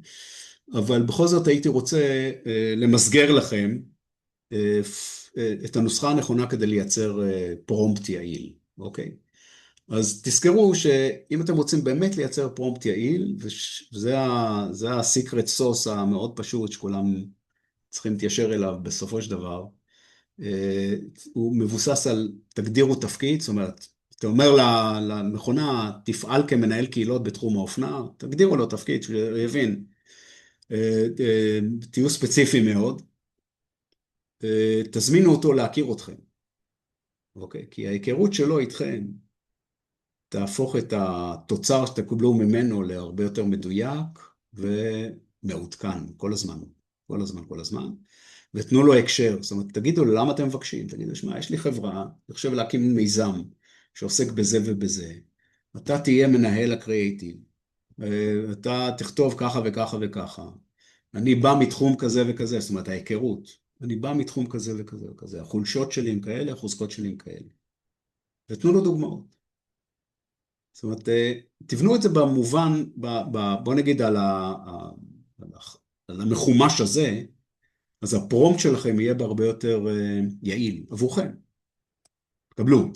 אבל בכל זאת הייתי רוצה למסגר לכם את הנוסחה הנכונה כדי לייצר פרומפט יעיל, אוקיי? אז תזכרו שאם אתם רוצים באמת לייצר פרומפט יעיל, וזה הסיקרט סוס המאוד פשוט שכולם צריכים להתיישר אליו בסופו של דבר, הוא מבוסס על תגדירו תפקיד, זאת אומרת, אתה אומר למכונה, תפעל כמנהל קהילות בתחום האופנה, תגדירו לו תפקיד, שהוא יבין, תהיו ספציפיים מאוד, תזמינו אותו להכיר אתכם, אוקיי? כי ההיכרות שלו איתכם, תהפוך את התוצר שתקבלו ממנו להרבה יותר מדויק ומעודכן, כל הזמן, כל הזמן, כל הזמן. ותנו לו הקשר, זאת אומרת, תגידו לו למה אתם מבקשים, תגידו, שמע, יש לי חברה, אני חושב להקים מיזם, שעוסק בזה ובזה. אתה תהיה מנהל הקריאייטיב. אתה תכתוב ככה וככה וככה. אני בא מתחום כזה וכזה, זאת אומרת, ההיכרות. אני בא מתחום כזה וכזה וכזה. החולשות שלי הם כאלה, החוזקות שלי הם כאלה. ותנו לו דוגמאות. זאת אומרת, תבנו את זה במובן, בוא נגיד על המחומש הזה, אז הפרומפט שלכם יהיה בהרבה יותר יעיל עבורכם. קבלו.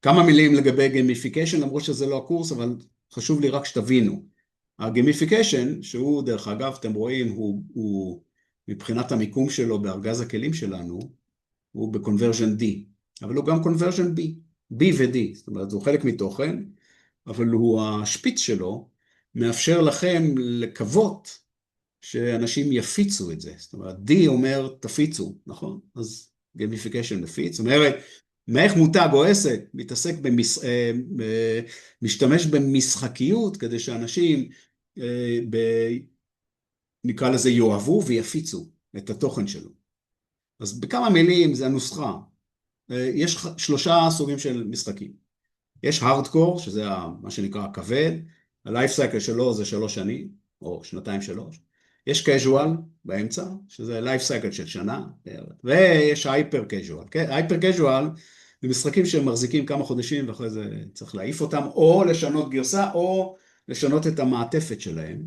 כמה מילים לגבי גיימיפיקיישן, למרות שזה לא הקורס, אבל חשוב לי רק שתבינו. הגיימיפיקיישן, שהוא דרך אגב, אתם רואים, הוא מבחינת המיקום שלו בארגז הכלים שלנו, הוא ב-conversion D, אבל הוא גם conversion B, B ו-D, זאת אומרת, הוא חלק מתוכן, אבל הוא השפיץ שלו, מאפשר לכם לקוות שאנשים יפיצו את זה. זאת אומרת, D אומר תפיצו, נכון? אז גיימיפיקיישן מפיץ, זאת אומרת, מאיך מותג או עסק משתמש במשחקיות כדי שאנשים נקרא לזה יאהבו ויפיצו את התוכן שלו. אז בכמה מילים זה הנוסחה. יש 3 סוגים של משחקים. יש הארדקור, שזה מה שנקרא הכבד, הלייף סייקל שלו זה 3 שנים, או 2-3. יש קז'ואל באמצע, שזה לייף סייקל של שנה, ויש הייפר קז'ואל. הייפר קז'ואל זה משחקים שמחזיקים כמה חודשים, ואחרי זה צריך להעיף אותם, או לשנות גרסה, או לשנות את המעטפת שלהם.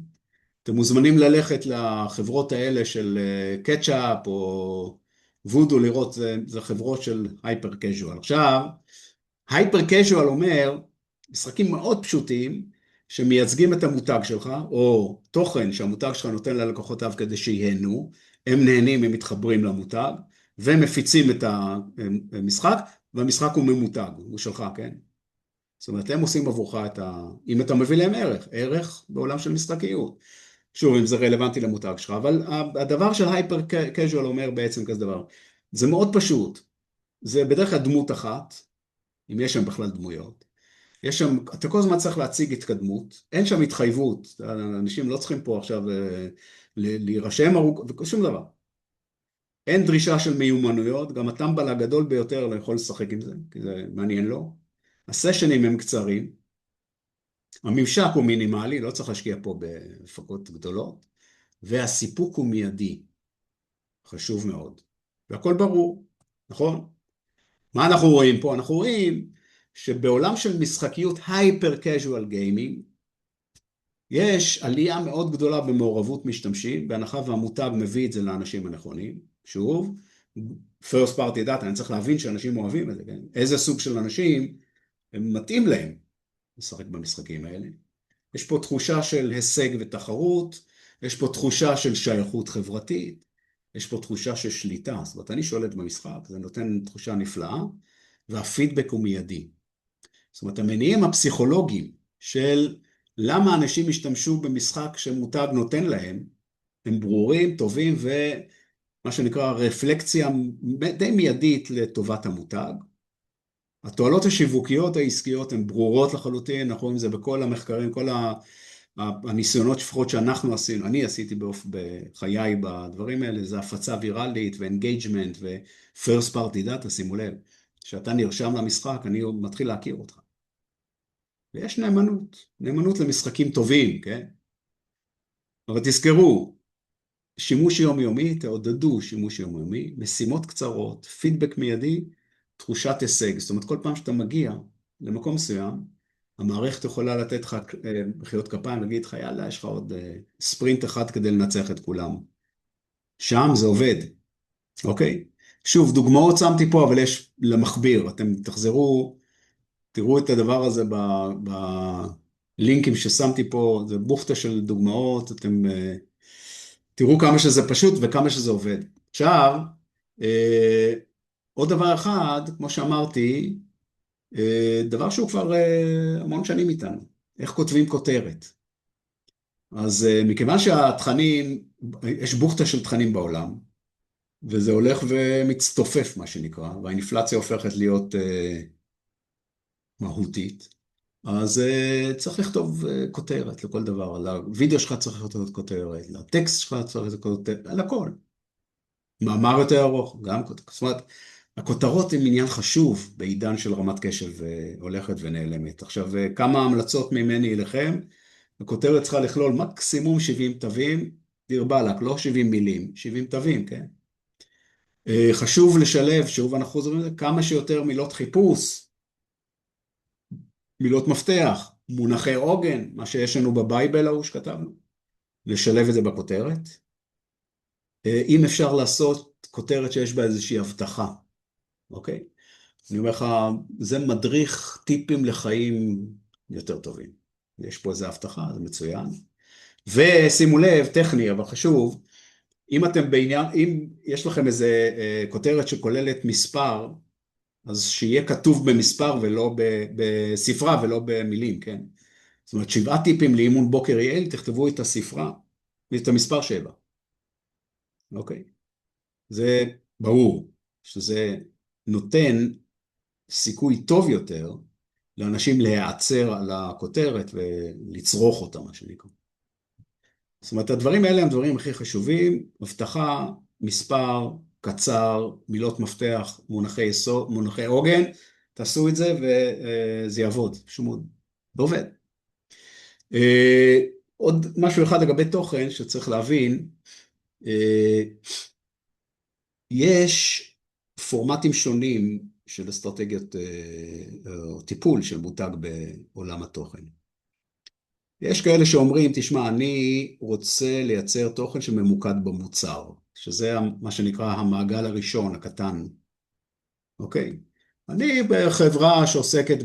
אתם מוזמנים ללכת לחברות האלה של קטשאפ או וודו לראות, זה חברות של הייפר קז'ואל. עכשיו, הייפר קז'ואל אומר, משחקים מאוד פשוטים, שמייצגים את המותג שלך, או תוכן שהמותג שלך נותן ללקוחותיו כדי שיהנו, הם נהנים, הם מתחברים למותג, ומפיצים את המשחק, והמשחק הוא ממותג, הוא שלך, כן? זאת אומרת, הם עושים עבורך אם אתה מביא להם ערך בעולם של משחקיות. שוב, אם זה רלוונטי למותג שלך, אבל הדבר של הייפר קז'ואל אומר בעצם כזה דבר, זה מאוד פשוט, זה בדרך כלל דמות אחת, אם יש שם בכלל דמויות, יש שם, אתה כל הזמן צריך להציג התקדמות, אין שם התחייבות, אנשים לא צריכים פה עכשיו להירשם שום דבר. אין דרישה של מיומנויות, גם הטמבל הגדול ביותר לא יכול לשחק עם זה, כי זה מעניין לו. הסשנים הם קצרים, הממשק הוא מינימלי, לא צריך להשקיע פה בהפקות גדולות, והסיפוק הוא מיידי, חשוב מאוד. והכל ברור, נכון? מה אנחנו רואים פה? אנחנו רואים שבעולם של משחקיות הייפר קז'ואל גיימינג, יש עלייה מאוד גדולה במעורבות משתמשים, בהנחה והמותג מביא את זה לאנשים הנכונים. שוב, first party data, אני צריך להבין שאנשים אוהבים את זה, כן? איזה סוג של אנשים הם מתאים להם לשחק במשחקים האלה. יש פה תחושה של הישג ותחרות, יש פה תחושה של שייכות חברתית, יש פה תחושה של שליטה. זאת אומרת, אני שולט במשחק, זה נותן תחושה נפלאה, והפידבק הוא מיידי. זאת אומרת, המניעים הפסיכולוגיים של למה אנשים השתמשו במשחק שמותג נותן להם, הם ברורים, טובים, ומה שנקרא רפלקציה די מיידית לטובת המותג. התועלות השיווקיות העסקיות הן ברורות לחלוטין, אנחנו רואים את זה בכל המחקרים, כל הניסיונות לפחות שאנחנו עשינו, אני עשיתי בחיי בדברים האלה, זה הפצה ויראלית ואנגייג'מנט ו-first party data, שימו לב, שאתה נרשם למשחק, אני מתחיל להכיר אותך. ויש נאמנות למשחקים טובים, כן? אבל תזכרו, שימוש יומיומי, תעודדו שימוש יומיומי, משימות קצרות, פידבק מיידי, תחושת הישג. זאת אומרת, כל פעם שאתה מגיע למקום מסוים, המערכת יכולה לתת לך מחיאות כפיים, להגיד לך, יאללה, יש לך עוד ספרינט אחד כדי לנצח את כולם. שם זה עובד, אוקיי? שוב, דוגמאות שמתי פה, אבל יש למכביר. אתם תחזרו, תראו את הדבר הזה בלינקים ששמתי פה, זה בוכתה של דוגמאות, אתם תראו כמה שזה פשוט וכמה שזה עובד. עכשיו, עוד דבר אחד, כמו שאמרתי, דבר שהוא כבר המון שנים איתנו, איך כותבים כותרת. אז מכיוון שהתכנים, יש בוכתה של תכנים בעולם, וזה הולך ומצטופף מה שנקרא, והאינפלציה הופכת להיות מהותית, אז צריך לכתוב כותרת לכל דבר, לוידאו שלך צריך לכתוב כותרת, לטקסט שלך צריך לכתוב כותרת, על הכל. מאמר יותר ארוך, גם כותרת. זאת אומרת, הכותרות הן עניין חשוב בעידן של רמת קשב הולכת ונעלמת. עכשיו, כמה המלצות ממני אליכם. הכותרת צריכה לכלול מקסימום 70 תווים, דיר באלק, לא 70 מילים, 70 תווים, כן? חשוב לשלב, שוב אנחנו חוזרים לזה, כמה שיותר מילות חיפוש, מילות מפתח, מונחי עוגן, מה שיש לנו בבייבל ההוא שכתבנו, לשלב את זה בכותרת. אם אפשר לעשות כותרת שיש בה איזושהי הבטחה, אוקיי? אני אומר לך, זה מדריך טיפים לחיים יותר טובים. יש פה איזו הבטחה, זה מצוין. ושימו לב, טכני, אבל חשוב, אם אתם בעניין, אם יש לכם איזה כותרת שכוללת מספר, אז שיהיה כתוב במספר ולא בספרה ולא במילים, כן? זאת אומרת, 7 טיפים לאימון בוקר יעיל, תכתבו את הספרה ואת המספר 7. אוקיי? זה ברור שזה נותן סיכוי טוב יותר לאנשים להיעצר על הכותרת ולצרוך אותה, מה שנקרא. זאת אומרת, הדברים האלה הם הדברים הכי חשובים, הבטחה, מספר, קצר, מילות מפתח, מונחי יסוד, מונחי עוגן, תעשו את זה וזה יעבוד, שמוד, זה עובד. עוד משהו אחד לגבי תוכן שצריך להבין, יש פורמטים שונים של אסטרטגיות או טיפול של מותג בעולם התוכן. יש כאלה שאומרים, תשמע, אני רוצה לייצר תוכן שממוקד במוצר, שזה מה שנקרא המעגל הראשון, הקטן. אוקיי? אני בחברה שעוסקת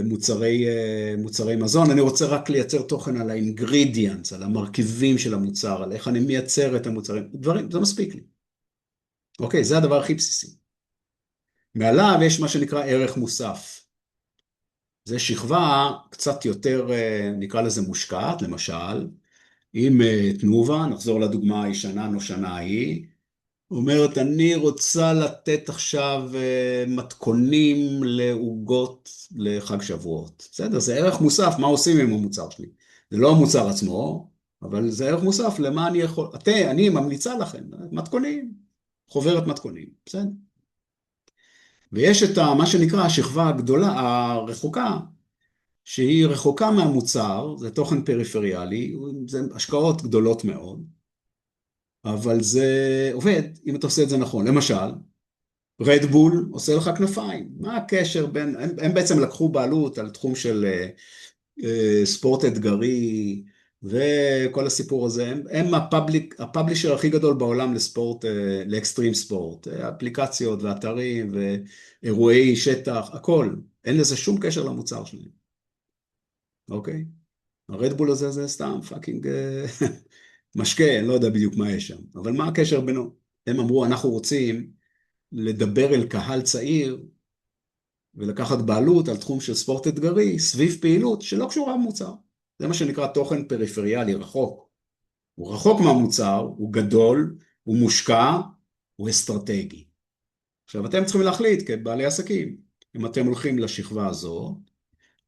במוצרי מזון, אני רוצה רק לייצר תוכן על האינגרידיאנס, על המרכיבים של המוצר, על איך אני מייצר את המוצרים, דברים, זה מספיק לי. אוקיי, זה הדבר הכי בסיסי. מעליו יש מה שנקרא ערך מוסף. זה שכבה קצת יותר, נקרא לזה מושקעת, למשל, אם תנובה, נחזור לדוגמה הישנה נושנה ההיא, אומרת, אני רוצה לתת עכשיו מתכונים לעוגות לחג שבועות. בסדר, זה ערך מוסף, מה עושים עם המוצר שלי? זה לא המוצר עצמו, אבל זה ערך מוסף, למה אני יכול, אני ממליצה לכם, מתכונים, חוברת מתכונים, בסדר? ויש את מה שנקרא השכבה הגדולה, הרחוקה, שהיא רחוקה מהמוצר, זה תוכן פריפריאלי, זה השקעות גדולות מאוד, אבל זה עובד אם אתה עושה את זה נכון. למשל, רדבול עושה לך כנפיים. מה הקשר בין, הם בעצם לקחו בעלות על תחום של ספורט אתגרי, וכל הסיפור הזה, הם הפאבלישר הכי גדול בעולם לספורט, לאקסטרים ספורט, אפליקציות ואתרים ואירועי שטח, הכל. אין לזה שום קשר למוצר שלהם. אוקיי? הרדבול הזה זה סתם פאקינג משקה, אני לא יודע בדיוק מה יש שם, אבל מה הקשר בינו? הם אמרו, אנחנו רוצים לדבר אל קהל צעיר, ולקחת בעלות על תחום של ספורט אתגרי, סביב פעילות שלא קשורה במוצר. זה מה שנקרא תוכן פריפריאלי, רחוק. הוא רחוק מהמוצר, הוא גדול, הוא מושקע, הוא אסטרטגי. עכשיו, אתם צריכים להחליט כבעלי עסקים, אם אתם הולכים לשכבה הזו,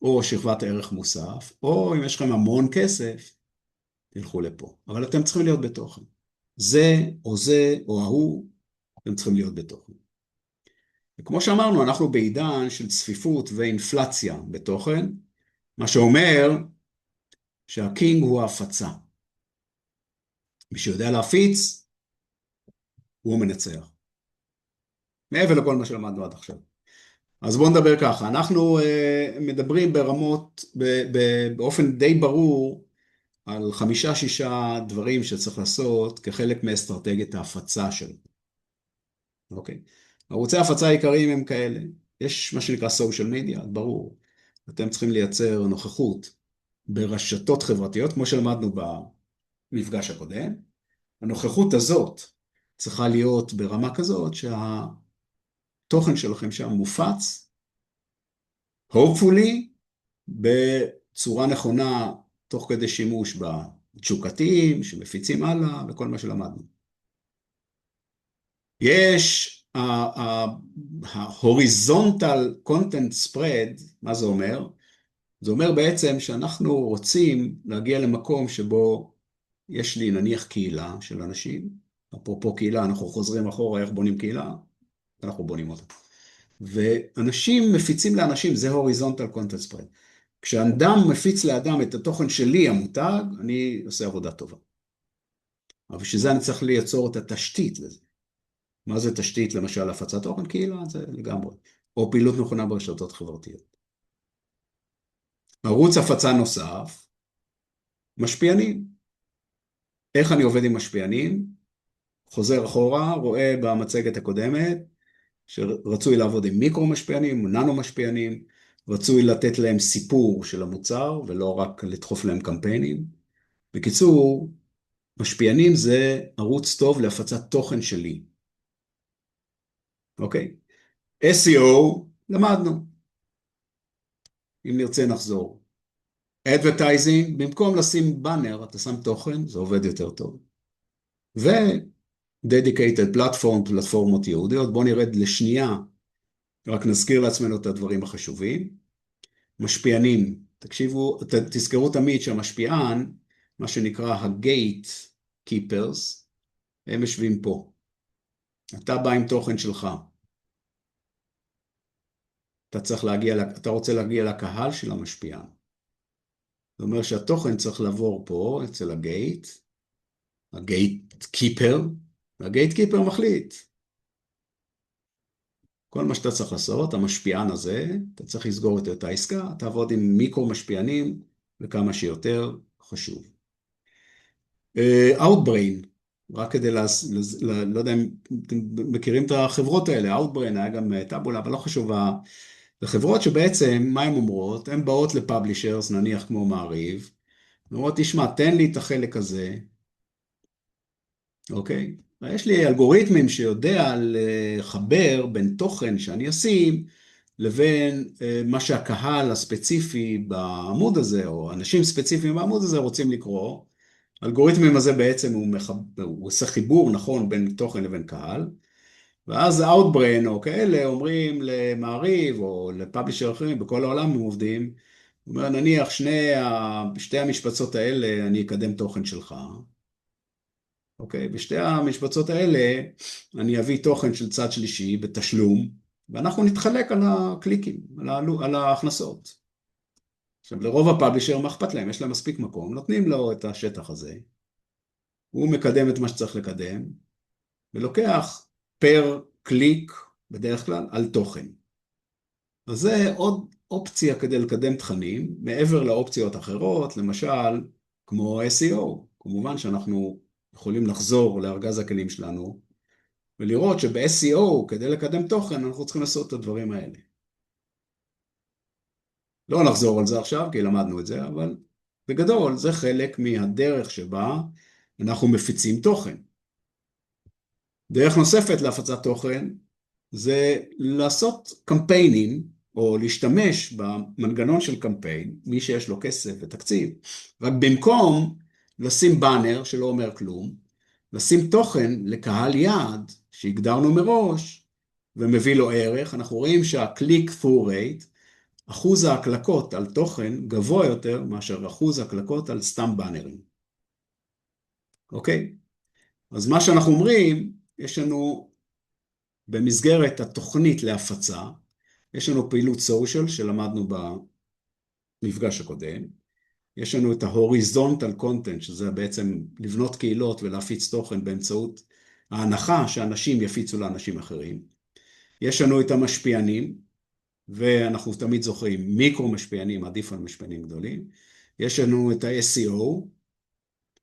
או שכבת ערך מוסף, או אם יש לכם המון כסף, תלכו לפה. אבל אתם צריכים להיות בתוכן. זה או ההוא, אתם צריכים להיות בתוכן. וכמו שאמרנו, אנחנו בעידן של צפיפות ואינפלציה בתוכן, מה שאומר שהקינג הוא ההפצה. מי שיודע להפיץ, הוא מנצח. מעבר לכל מה שלמדנו עד עכשיו. אז בואו נדבר ככה, אנחנו מדברים ברמות, באופן די ברור, על 5-6 דברים שצריך לעשות כחלק מאסטרטגיית ההפצה שלו. אוקיי? ערוצי ההפצה העיקריים הם כאלה. יש מה שנקרא סושיאל מדיה, ברור. אתם צריכים לייצר נוכחות ברשתות חברתיות, כמו שלמדנו במפגש הקודם. הנוכחות הזאת צריכה להיות ברמה כזאת שהתוכן שלכם שם מופץ, hopefully, בצורה נכונה, תוך כדי שימוש בתשוקתיים, שמפיצים הלאה, וכל מה שלמדנו. יש ה-horizontal content spread, מה זה אומר? זה אומר בעצם שאנחנו רוצים להגיע למקום שבו יש לי נניח קהילה של אנשים, אפרופו קהילה, אנחנו חוזרים אחורה, איך בונים קהילה? אנחנו בונים אותה. ואנשים מפיצים לאנשים, זה horizontal content spread. כשאדם מפיץ לאדם את התוכן שלי, המותג, אני עושה עבודה טובה. אבל בשביל זה אני צריך לייצור את התשתית לזה. מה זה תשתית? למשל, הפצת תוכן קהילה, זה לגמרי. או פעילות נכונה ברשתות חברתיות. ערוץ הפצה נוסף, משפיענים. איך אני עובד עם משפיענים? חוזר אחורה, רואה במצגת הקודמת, שרצוי לעבוד עם מיקרו משפיענים, ננו משפיענים, רצוי לתת להם סיפור של המוצר, ולא רק לדחוף להם קמפיינים. בקיצור, משפיענים זה ערוץ טוב להפצת תוכן שלי. אוקיי? SEO, למדנו. אם נרצה נחזור. Advertising, במקום לשים באנר, אתה שם תוכן, זה עובד יותר טוב. ו-Dedicated Platform, פלטפורמות יהודיות, בואו נרד לשנייה, רק נזכיר לעצמנו את הדברים החשובים. משפיענים, תקשיבו, תזכרו תמיד שהמשפיען, מה שנקרא ה-Gate Keepers, הם יושבים פה. אתה בא עם תוכן שלך. אתה רוצה להגיע לקהל של המשפיען. זאת אומרת שהתוכן צריך לעבור פה, אצל הגייט קיפר, והגייט קיפר מחליט. כל מה שאתה צריך לעשות, המשפיען הזה, אתה צריך לסגור את העסקה, תעבוד עם מיקרו משפיענים, וכמה שיותר חשוב. Outbrain, רק כדי, לא יודע אם אתם מכירים את החברות האלה, Outbrain היה גם טאבולה, אבל לא חשוב, לחברות שבעצם, מה הן אומרות? הן באות לפאבלישרס, נניח כמו מעריב, אומרות, תשמע, תן לי את החלק הזה, אוקיי? יש לי אלגוריתמים שיודע לחבר בין תוכן שאני אשים, לבין מה שהקהל הספציפי בעמוד הזה, או אנשים ספציפיים בעמוד הזה רוצים לקרוא. האלגוריתמים הזה בעצם הוא עושה חיבור נכון בין תוכן לבין קהל, ואז Outbrain או כאלה אומרים למעריב או לפאבלישר אחרים, בכל העולם הם עובדים, הוא אומר, נניח שתי המשבצות האלה אני אקדם תוכן שלך, אוקיי? בשתי המשבצות האלה אני אביא תוכן של צד שלישי בתשלום, ואנחנו נתחלק על הקליקים, על ההכנסות. עכשיו, לרוב הפאבלישר מה אכפת להם? יש להם מספיק מקום, נותנים לו את השטח הזה, הוא מקדם את מה שצריך לקדם, ולוקח פר קליק, בדרך כלל, על תוכן. אז זה עוד אופציה כדי לקדם תכנים, מעבר לאופציות אחרות, למשל, כמו SEO. כמובן שאנחנו יכולים לחזור לארגז הכלים שלנו, ולראות שב-SEO, כדי לקדם תוכן, אנחנו צריכים לעשות את הדברים האלה. לא נחזור על זה עכשיו, כי למדנו את זה, אבל בגדול, זה חלק מהדרך שבה אנחנו מפיצים תוכן. דרך נוספת להפצת תוכן, זה לעשות קמפיינים, או להשתמש במנגנון של קמפיין, מי שיש לו כסף ותקציב, רק במקום לשים באנר שלא אומר כלום, לשים תוכן לקהל יעד שהגדרנו מראש, ומביא לו ערך. אנחנו רואים שה-click-through rate, אחוז ההקלקות על תוכן גבוה יותר מאשר אחוז ההקלקות על סתם באנרים. אוקיי? אז מה שאנחנו אומרים, יש לנו במסגרת התוכנית להפצה, יש לנו פעילות סושיאל שלמדנו במפגש הקודם, יש לנו את ה-horizontal content, שזה בעצם לבנות קהילות ולהפיץ תוכן באמצעות ההנחה שאנשים יפיצו לאנשים אחרים. יש לנו את המשפיענים, ואנחנו תמיד זוכרים מיקרו משפיענים, עדיף על משפיענים גדולים. יש לנו את ה-SEO,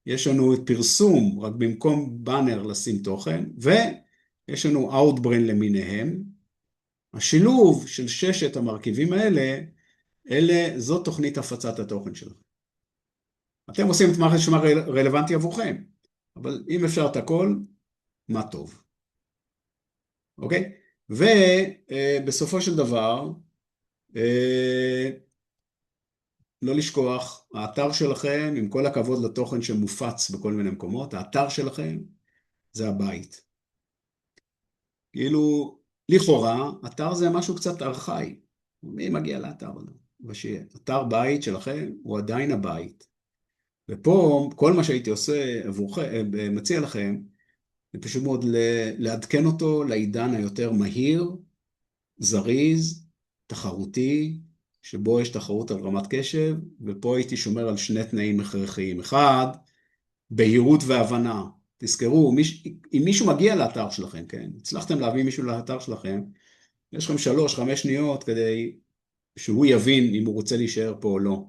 יש לנו את פרסום, רק במקום באנר לשים תוכן, ויש לנו Outbrain למיניהם. השילוב של ששת המרכיבים האלה, זו תוכנית הפצת התוכן שלכם. אתם עושים את מה רלוונטי עבורכם, אבל אם אפשר את הכל, מה טוב. אוקיי? ובסופו של דבר, לא לשכוח, האתר שלכם, עם כל הכבוד לתוכן שמופץ בכל מיני מקומות, האתר שלכם זה הבית. כאילו, לכאורה, אתר זה משהו קצת ארכאי. מי מגיע לאתר? אתר בית שלכם הוא עדיין הבית. ופה, כל מה שהייתי עושה עבורכם, מציע לכם, פשוט מאוד לעדכן אותו לעידן היותר מהיר, זריז, תחרותי, שבו יש תחרות על רמת קשב, ופה הייתי שומר על שני תנאים הכרחיים. אחד, בהירות והבנה. תזכרו, אם מישהו מגיע לאתר שלכם, כן? הצלחתם להביא מישהו לאתר שלכם, יש לכם 3-5 שניות כדי שהוא יבין אם הוא רוצה להישאר פה או לא.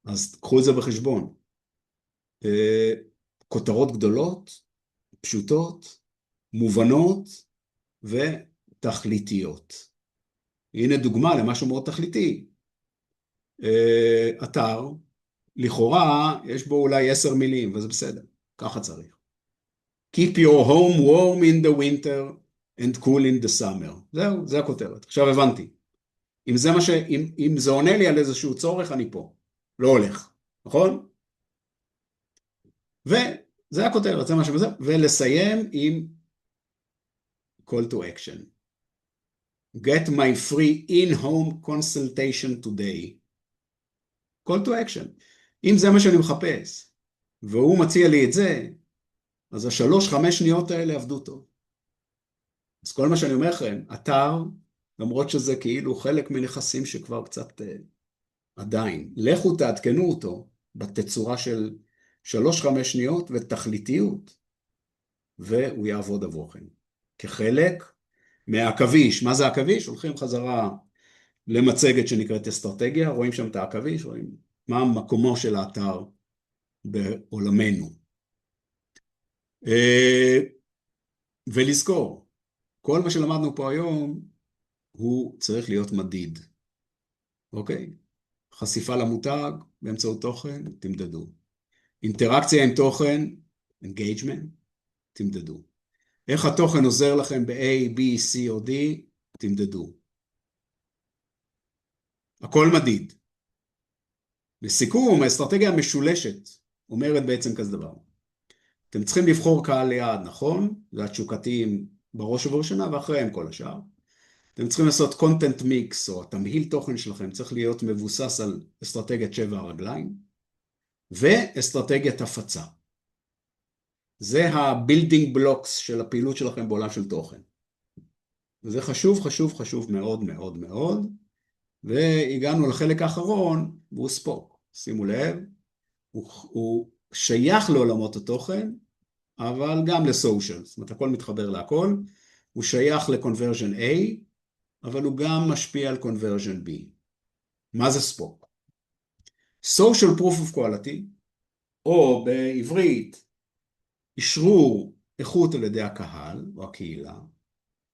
אז קחו את זה בחשבון. כותרות גדולות, פשוטות, מובנות ותכליתיות. הנה דוגמה למשהו מאוד תכליתי. אתר, לכאורה יש בו אולי 10 מילים, וזה בסדר, ככה צריך. Keep your home warm in the winter and cool in the summer. זהו, זה הכותרת. עכשיו הבנתי. אם זה עונה לי על איזשהו צורך, אני פה. לא הולך, נכון? וזה הכותרת, זה מה שזה, ולסיים עם call to action. Get my free in-home consultation today. call to action. אם זה מה שאני מחפש, והוא מציע לי את זה, אז 3-5 שניות האלה עבדו טוב. אז כל מה שאני אומר לכם, אתר, למרות שזה כאילו חלק מנכסים שכבר קצת עדיין, לכו תעדכנו אותו בתצורה של 3-5 שניות ותכליתיות, והוא יעבוד עבורכם. כחלק מהעכביש. מה זה העכביש? הולכים חזרה למצגת שנקראת אסטרטגיה, רואים שם את העכביש, רואים מה מקומו של האתר בעולמנו. ולזכור, כל מה שלמדנו פה היום הוא צריך להיות מדיד. אוקיי? חשיפה למותג באמצעות תוכן, תמדדו. אינטראקציה עם תוכן, engagement, תמדדו. איך התוכן עוזר לכם ב-A, B, C או D, תמדדו. הכל מדיד. לסיכום, האסטרטגיה המשולשת אומרת בעצם כזה דבר. אתם צריכים לבחור קהל ליעד, נכון? זה התשוקתיים בראש ובראשונה, ואחריהם כל השאר. אתם צריכים לעשות content mix, או התמהיל תוכן שלכם צריך להיות מבוסס על אסטרטגיית 7 הרגליים, ואסטרטגיית הפצה. זה ה-building blocks של הפעילות שלכם בעולם של תוכן. וזה חשוב, חשוב, חשוב מאוד מאוד מאוד, והגענו לחלק האחרון, והוא ספוק. שימו לב, הוא שייך לעולמות התוכן, אבל גם לסושיאל, זאת אומרת, הכל מתחבר להכל, הוא שייך ל-conversion A, אבל הוא גם משפיע על conversion B. מה זה ספוק? social proof of quality, או בעברית, אשרור איכות על ידי הקהל, או הקהילה,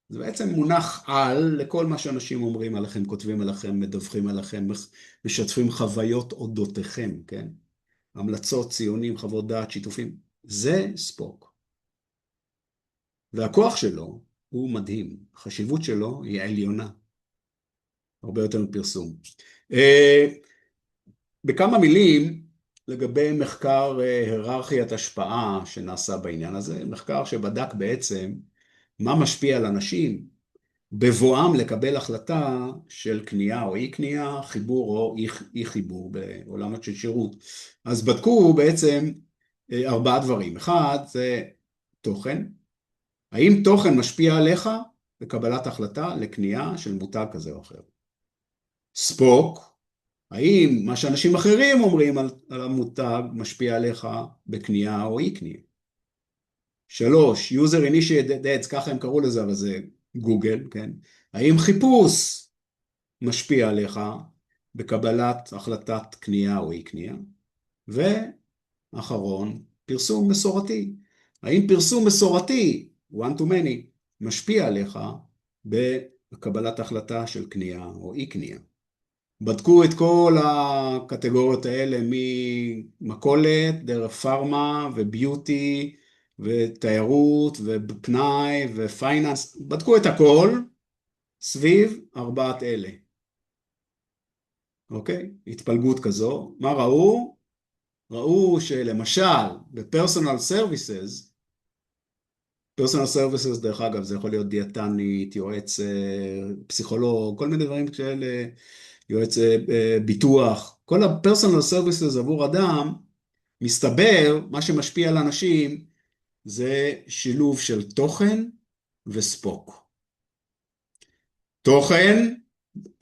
זה בעצם מונח על לכל מה שאנשים אומרים עליכם, כותבים עליכם, מדווחים עליכם, משתפים חוויות אודותיכם, כן? המלצות, ציונים, חוות דעת, שיתופים. זה ספוק. והכוח שלו הוא מדהים. החשיבות שלו היא עליונה. הרבה יותר מפרסום. בכמה מילים לגבי מחקר היררכיית השפעה שנעשה בעניין הזה, מחקר שבדק בעצם מה משפיע על אנשים בבואם לקבל החלטה של קנייה או אי קנייה, חיבור או אי חיבור בעולמות של שירות. אז בדקו בעצם 4 דברים. אחד זה תוכן. האם תוכן משפיע עליך בקבלת החלטה לקנייה של מותג כזה או אחר? ספוק. האם מה שאנשים אחרים אומרים על המותג משפיע עליך בקנייה או אי קנייה? 3, user initiated ads, ככה הם קראו לזה, אבל זה גוגל, כן? האם חיפוש משפיע עליך בקבלת החלטת קנייה או אי קנייה? ואחרון, פרסום מסורתי. האם פרסום מסורתי, one to many, משפיע עליך בקבלת החלטה של קנייה או אי קנייה? בדקו את כל הקטגוריות האלה ממכולת, דרך פארמה וביוטי ותיירות ופנאי ופייננס, בדקו את הכל סביב 4 אלה. אוקיי? התפלגות כזו. מה ראו? ראו שלמשל בפרסונל סרוויסס, פרסונל סרוויסס דרך אגב זה יכול להיות דיאטנית, יועץ פסיכולוג, כל מיני דברים כאלה, יועץ ביטוח, כל הפרסונל סרוויסס עבור אדם, מסתבר מה שמשפיע על אנשים זה שילוב של תוכן וספוק. תוכן,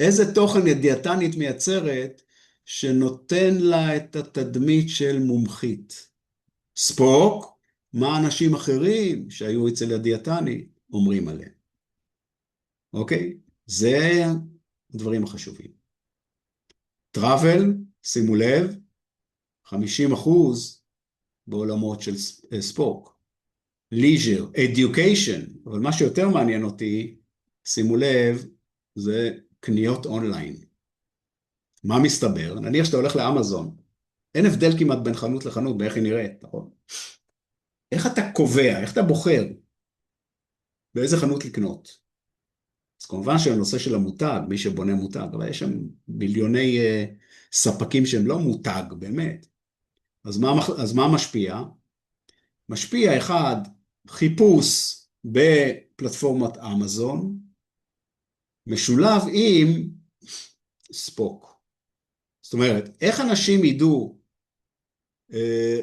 איזה תוכן הדיאטנית מייצרת שנותן לה את התדמית של מומחית. ספוק, מה אנשים אחרים שהיו אצל הדיאטנית אומרים עליהם. אוקיי? זה הדברים החשובים. טראבל, שימו לב, 50% בעולמות של ספוק. ליז'ר, education, אבל מה שיותר מעניין אותי, שימו לב, זה קניות אונליין. מה מסתבר? נניח שאתה הולך לאמזון, אין הבדל כמעט בין חנות לחנות באיך היא נראית, נכון? איך אתה קובע, איך אתה בוחר באיזה חנות לקנות? אז כמובן שהנושא של המותג, מי שבונה מותג, אבל יש שם מיליוני ספקים שהם לא מותג, באמת. אז מה משפיע? משפיע אחד, חיפוש בפלטפורמת אמזון, משולב עם ספוק. זאת אומרת, איך אנשים ידעו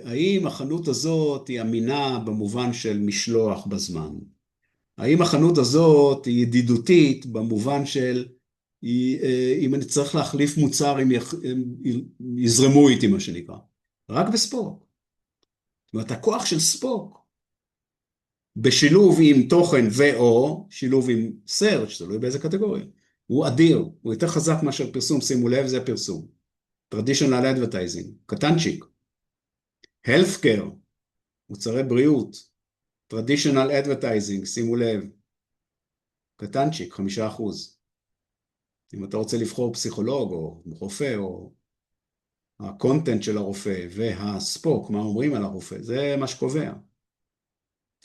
האם החנות הזאת היא אמינה במובן של משלוח בזמן? האם החנות הזאת היא ידידותית במובן של אם אני צריך להחליף מוצר, הם יזרמו איתי מה שנקרא? רק בספוק. זאת אומרת, הכוח של ספוק, בשילוב עם תוכן ו/או שילוב עם search, תלוי באיזה קטגוריה, הוא אדיר, הוא יותר חזק מאשר פרסום, שימו לב, זה פרסום. traditional advertising, קטנצ'יק. healthcare, מוצרי בריאות, traditional advertising, שימו לב, קטנצ'יק, 5%. אם אתה רוצה לבחור פסיכולוג או רופא, או הקונטנט של הרופא והספוק, מה אומרים על הרופא, זה מה שקובע.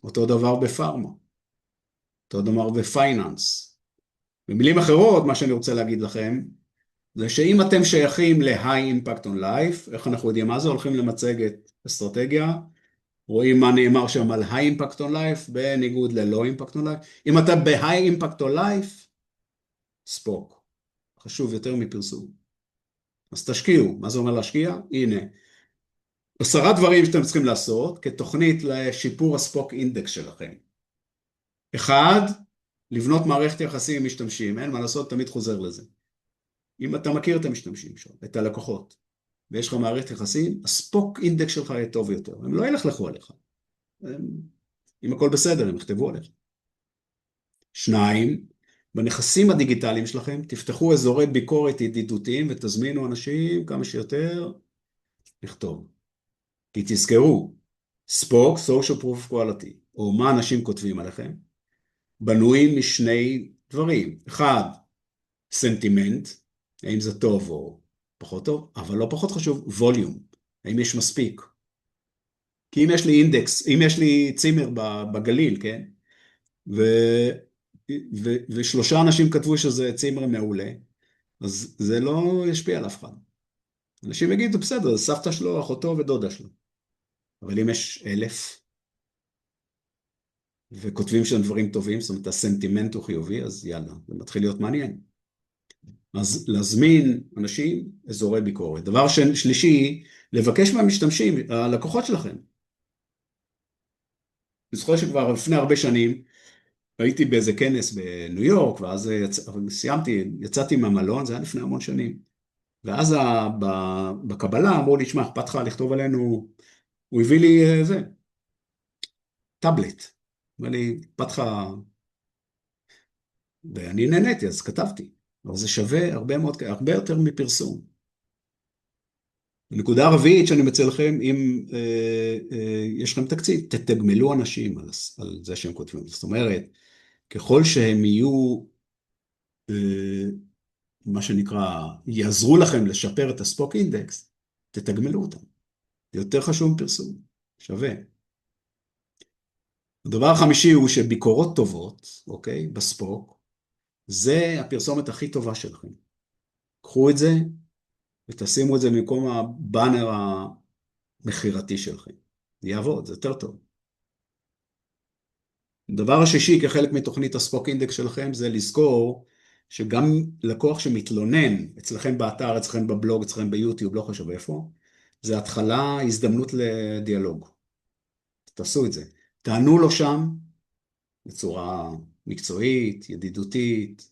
אותו דבר בפארמה, אותו דבר בפייננס. במילים אחרות, מה שאני רוצה להגיד לכם, זה שאם אתם שייכים ל-high impact on life, איך אנחנו יודעים מה זה? הולכים למצגת אסטרטגיה, רואים מה נאמר שם על high impact on life, בניגוד ל-low impact on life. אם אתה ב-high impact on life, ספוק. חשוב יותר מפרסום. אז תשקיעו. מה זה אומר להשקיע? הנה. 10 דברים שאתם צריכים לעשות כתוכנית לשיפור הספוק אינדקס שלכם. 1, לבנות מערכת יחסים עם משתמשים. אין מה לעשות, תמיד חוזר לזה. אם אתה מכיר את המשתמשים שם, את הלקוחות, ויש לך מערכת יחסים, הספוק אינדקס שלך יהיה טוב יותר. הם לא ילכלכו עליך. אם הכל בסדר, הם יכתבו עליך. 2, בנכסים הדיגיטליים שלכם, תפתחו אזורי ביקורת ידידותיים ותזמינו אנשים כמה שיותר לכתוב. כי תזכרו, ספוק, social proof quality, או מה אנשים כותבים עליכם, בנויים משני דברים. 1, סנטימנט, האם זה טוב או פחות טוב, אבל לא פחות חשוב, ווליום, האם יש מספיק. כי אם יש לי אינדקס, אם יש לי צימר בגליל, כן? ו3 אנשים כתבו שזה צימר מעולה, אז זה לא ישפיע על אף אחד. אנשים יגידו, בסדר, זה סבתא שלו, אחותו ודודה שלו. אבל אם יש 1,000, וכותבים שם דברים טובים, זאת אומרת, הסנטימנט הוא חיובי, אז יאללה, זה מתחיל להיות מעניין. אז להזמין אנשים, אזורי ביקורת. דבר שלישי, לבקש מהמשתמשים, הלקוחות שלכם. אני זוכר שכבר לפני הרבה שנים, הייתי באיזה כנס בניו יורק, ואז יצאתי מהמלון, זה היה לפני המון שנים. ואז בקבלה אמרו לי, שמע, אכפת לך לכתוב עלינו, הוא הביא לי זה, טאבלט. אמר לי, אכפת לך, ואני נהניתי, אז כתבתי. אבל זה שווה הרבה יותר מפרסום. הנקודה הרביעית שאני מציע לכם, אם יש לכם תקציב, תתגמלו אנשים על זה שהם כותבים. זאת אומרת, ככל שהם יהיו, מה שנקרא, יעזרו לכם לשפר את הספוק אינדקס, תתגמלו אותם. זה יותר חשוב מפרסום, שווה. הדבר החמישי הוא שביקורות טובות, אוקיי, בספוק, זה הפרסומת הכי טובה שלכם. קחו את זה ותשימו את זה במקום הבאנר המחירתי שלכם. זה יעבוד, זה יותר טוב. הדבר השישי, כחלק מתוכנית הספוק אינדקס שלכם, זה לזכור שגם לקוח שמתלונן אצלכם באתר, אצלכם בבלוג, אצלכם ביוטיוב, לא חשוב איפה, זה התחלה, הזדמנות לדיאלוג. תעשו את זה. תענו לו שם בצורה מקצועית, ידידותית,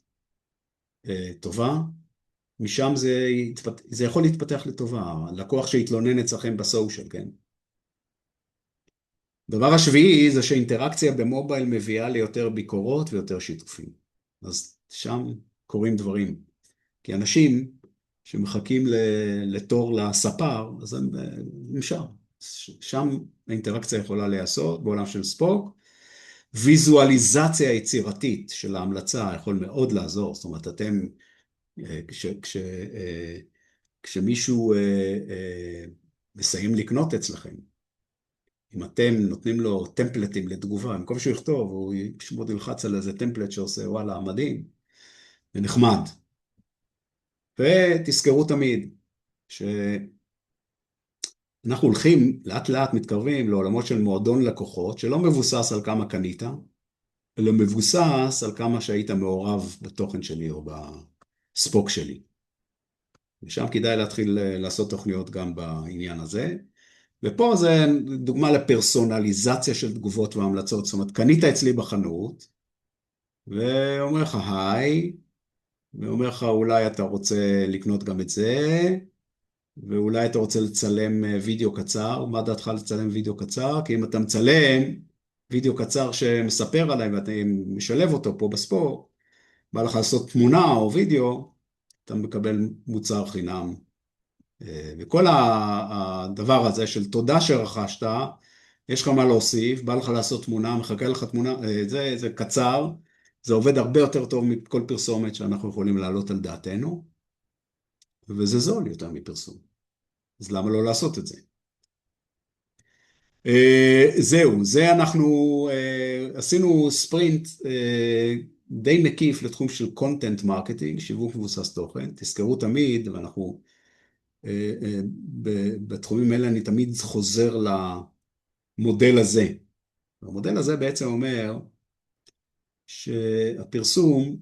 טובה, משם זה יכול להתפתח לטובה, לקוח שהתלונן אצלכם בסושיאל, כן? דבר השביעי זה שאינטראקציה במובייל מביאה ליותר ביקורות ויותר שיתופים. אז שם קורים דברים. כי אנשים שמחכים לתור לספר, אז הם שם. שם האינטראקציה יכולה להיעשות בעולם של ספוק. ויזואליזציה יצירתית של ההמלצה יכול מאוד לעזור. זאת אומרת, אתם, כשמישהו מסיים לקנות אצלכם, אם אתם נותנים לו טמפלטים לתגובה, במקום שהוא יכתוב, הוא פשוט ילחץ על איזה טמפלט שעושה, וואלה, מדהים, ונחמד. ותזכרו תמיד שאנחנו הולכים, לאט לאט מתקרבים לעולמות של מועדון לקוחות, שלא מבוסס על כמה קנית, אלא מבוסס על כמה שהיית מעורב בתוכן שלי או בספוק שלי. ושם כדאי להתחיל לעשות תוכניות גם בעניין הזה. ופה זה דוגמה לפרסונליזציה של תגובות והמלצות. זאת אומרת, קנית אצלי בחנות, ואומר לך היי, ואומר לך אולי אתה רוצה לקנות גם את זה, ואולי אתה רוצה לצלם וידאו קצר. מה דעתך לצלם וידאו קצר? כי אם אתה מצלם וידאו קצר שמספר עליי ואתה משלב אותו פה בספורט, בא לך לעשות תמונה או וידאו, אתה מקבל מוצר חינם. וכל הדבר הזה של תודה שרכשת, יש לך מה להוסיף, בא לך לעשות תמונה, מחכה לך תמונה, זה קצר, זה עובד הרבה יותר טוב מכל פרסומת שאנחנו יכולים להעלות על דעתנו, וזה זול יותר מפרסום. אז למה לא לעשות את זה? זהו, זה אנחנו עשינו ספרינט די מקיף לתחום של קונטנט מרקטינג, שיווק מבוסס תוכן. תזכרו תמיד, ואנחנו בתחומים האלה אני תמיד חוזר למודל הזה. המודל הזה בעצם אומר שהפרסום,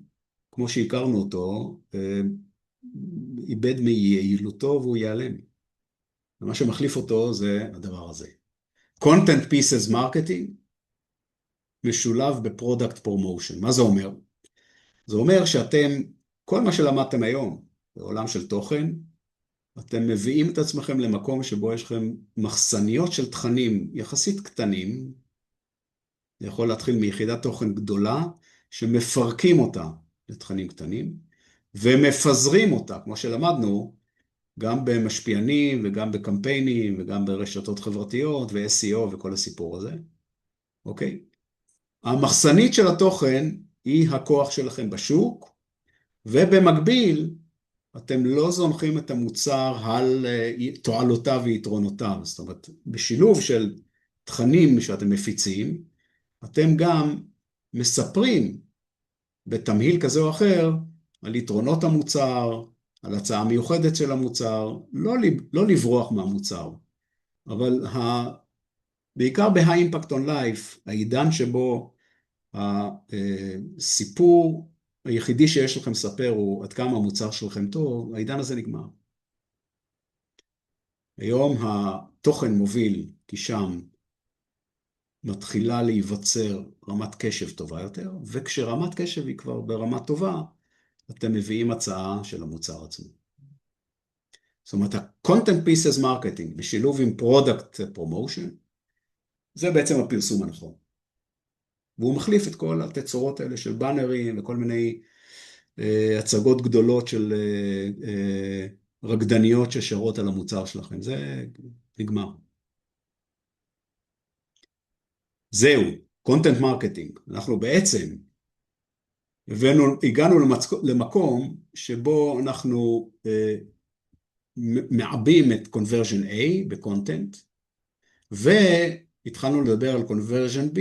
כמו שהכרנו אותו, איבד מיעילותו והוא ייעלם. ומה שמחליף אותו זה הדבר הזה. Content Pieces Marketing משולב בפרודקט פרומושן. מה זה אומר? זה אומר שאתם, כל מה שלמדתם היום בעולם של תוכן, אתם מביאים את עצמכם למקום שבו יש לכם מחסניות של תכנים יחסית קטנים, זה יכול להתחיל מיחידת תוכן גדולה, שמפרקים אותה לתכנים קטנים, ומפזרים אותה, כמו שלמדנו, גם במשפיענים וגם בקמפיינים וגם ברשתות חברתיות ו-SEO וכל הסיפור הזה, אוקיי? המחסנית של התוכן היא הכוח שלכם בשוק, ובמקביל אתם לא זונחים את המוצר על תועלותיו ויתרונותיו. זאת אומרת, בשילוב של תכנים שאתם מפיצים, אתם גם מספרים בתמהיל כזה או אחר על יתרונות המוצר, על הצעה מיוחדת של המוצר, לא לברוח מהמוצר, אבל בעיקר ב-High Impact on Life, העידן שבו הסיפור היחידי שיש לכם לספר הוא עד כמה המוצר שלכם טוב, העידן הזה נגמר. היום התוכן מוביל, כי שם מתחילה להיווצר רמת קשב טובה יותר, וכשרמת קשב היא כבר ברמה טובה, אתם מביאים הצעה של המוצר עצמו. זאת אומרת, ה-Content Pieces Marketing בשילוב עם Product Promotion, זה בעצם הפרסום הנכון. והוא מחליף את כל התצורות האלה של באנרים וכל מיני הצגות גדולות של רקדניות ששרות על המוצר שלכם. זה נגמר. זהו, Content Marketing. אנחנו בעצם הגענו למקום שבו אנחנו מעבים את Conversion A בקונטנט, והתחלנו לדבר על Conversion B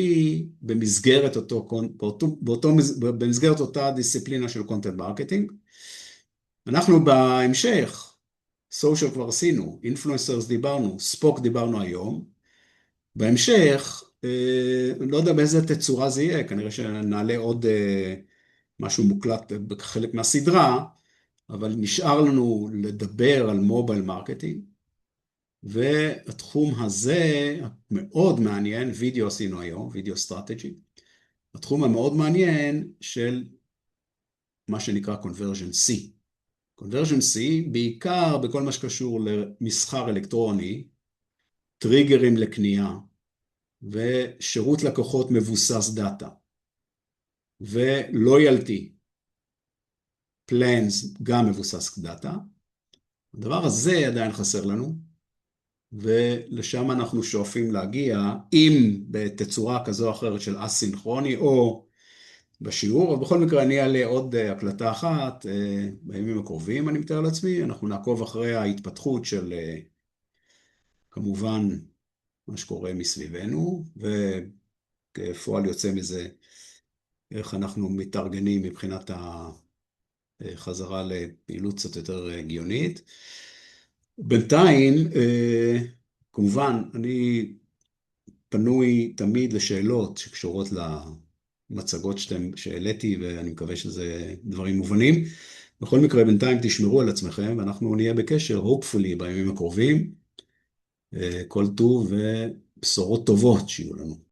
במסגרת אותה דיסציפלינה של Content Marketing. אנחנו בהמשך, Social כבר עשינו, Influencers דיברנו, Spoke דיברנו היום. בהמשך, לא יודע באיזה תצורה זה יהיה, כנראה שנעלה עוד משהו מוקלט בחלק מהסדרה, אבל נשאר לנו לדבר על מובייל מרקטינג, והתחום הזה מאוד מעניין, וידאו עשינו היום, וידאו סטרטג'י, התחום המאוד מעניין של מה שנקרא conversion C. conversion C בעיקר בכל מה שקשור למסחר אלקטרוני, טריגרים לקנייה ושירות לקוחות מבוסס דאטה ולויאלטי, פלנס גם מבוסס דאטה. הדבר הזה עדיין חסר לנו, ולשם אנחנו שואפים להגיע, אם בתצורה כזו או אחרת של אסינכרוני או בשיעור, אבל בכל מקרה אני אעלה עוד הקלטה אחת בימים הקרובים, אני מתאר לעצמי, אנחנו נעקוב אחרי ההתפתחות של כמובן מה שקורה מסביבנו, וכפועל יוצא מזה איך אנחנו מתארגנים מבחינת החזרה לפעילות קצת יותר הגיונית. בינתיים, כמובן, אני פנוי תמיד לשאלות שקשורות למצגות שהעליתי, ואני מקווה שזה דברים מובנים. בכל מקרה, בינתיים תשמרו על עצמכם, ואנחנו נהיה בקשר, hopefully, בימים הקרובים. כל טוב ובשורות טובות שיהיו לנו.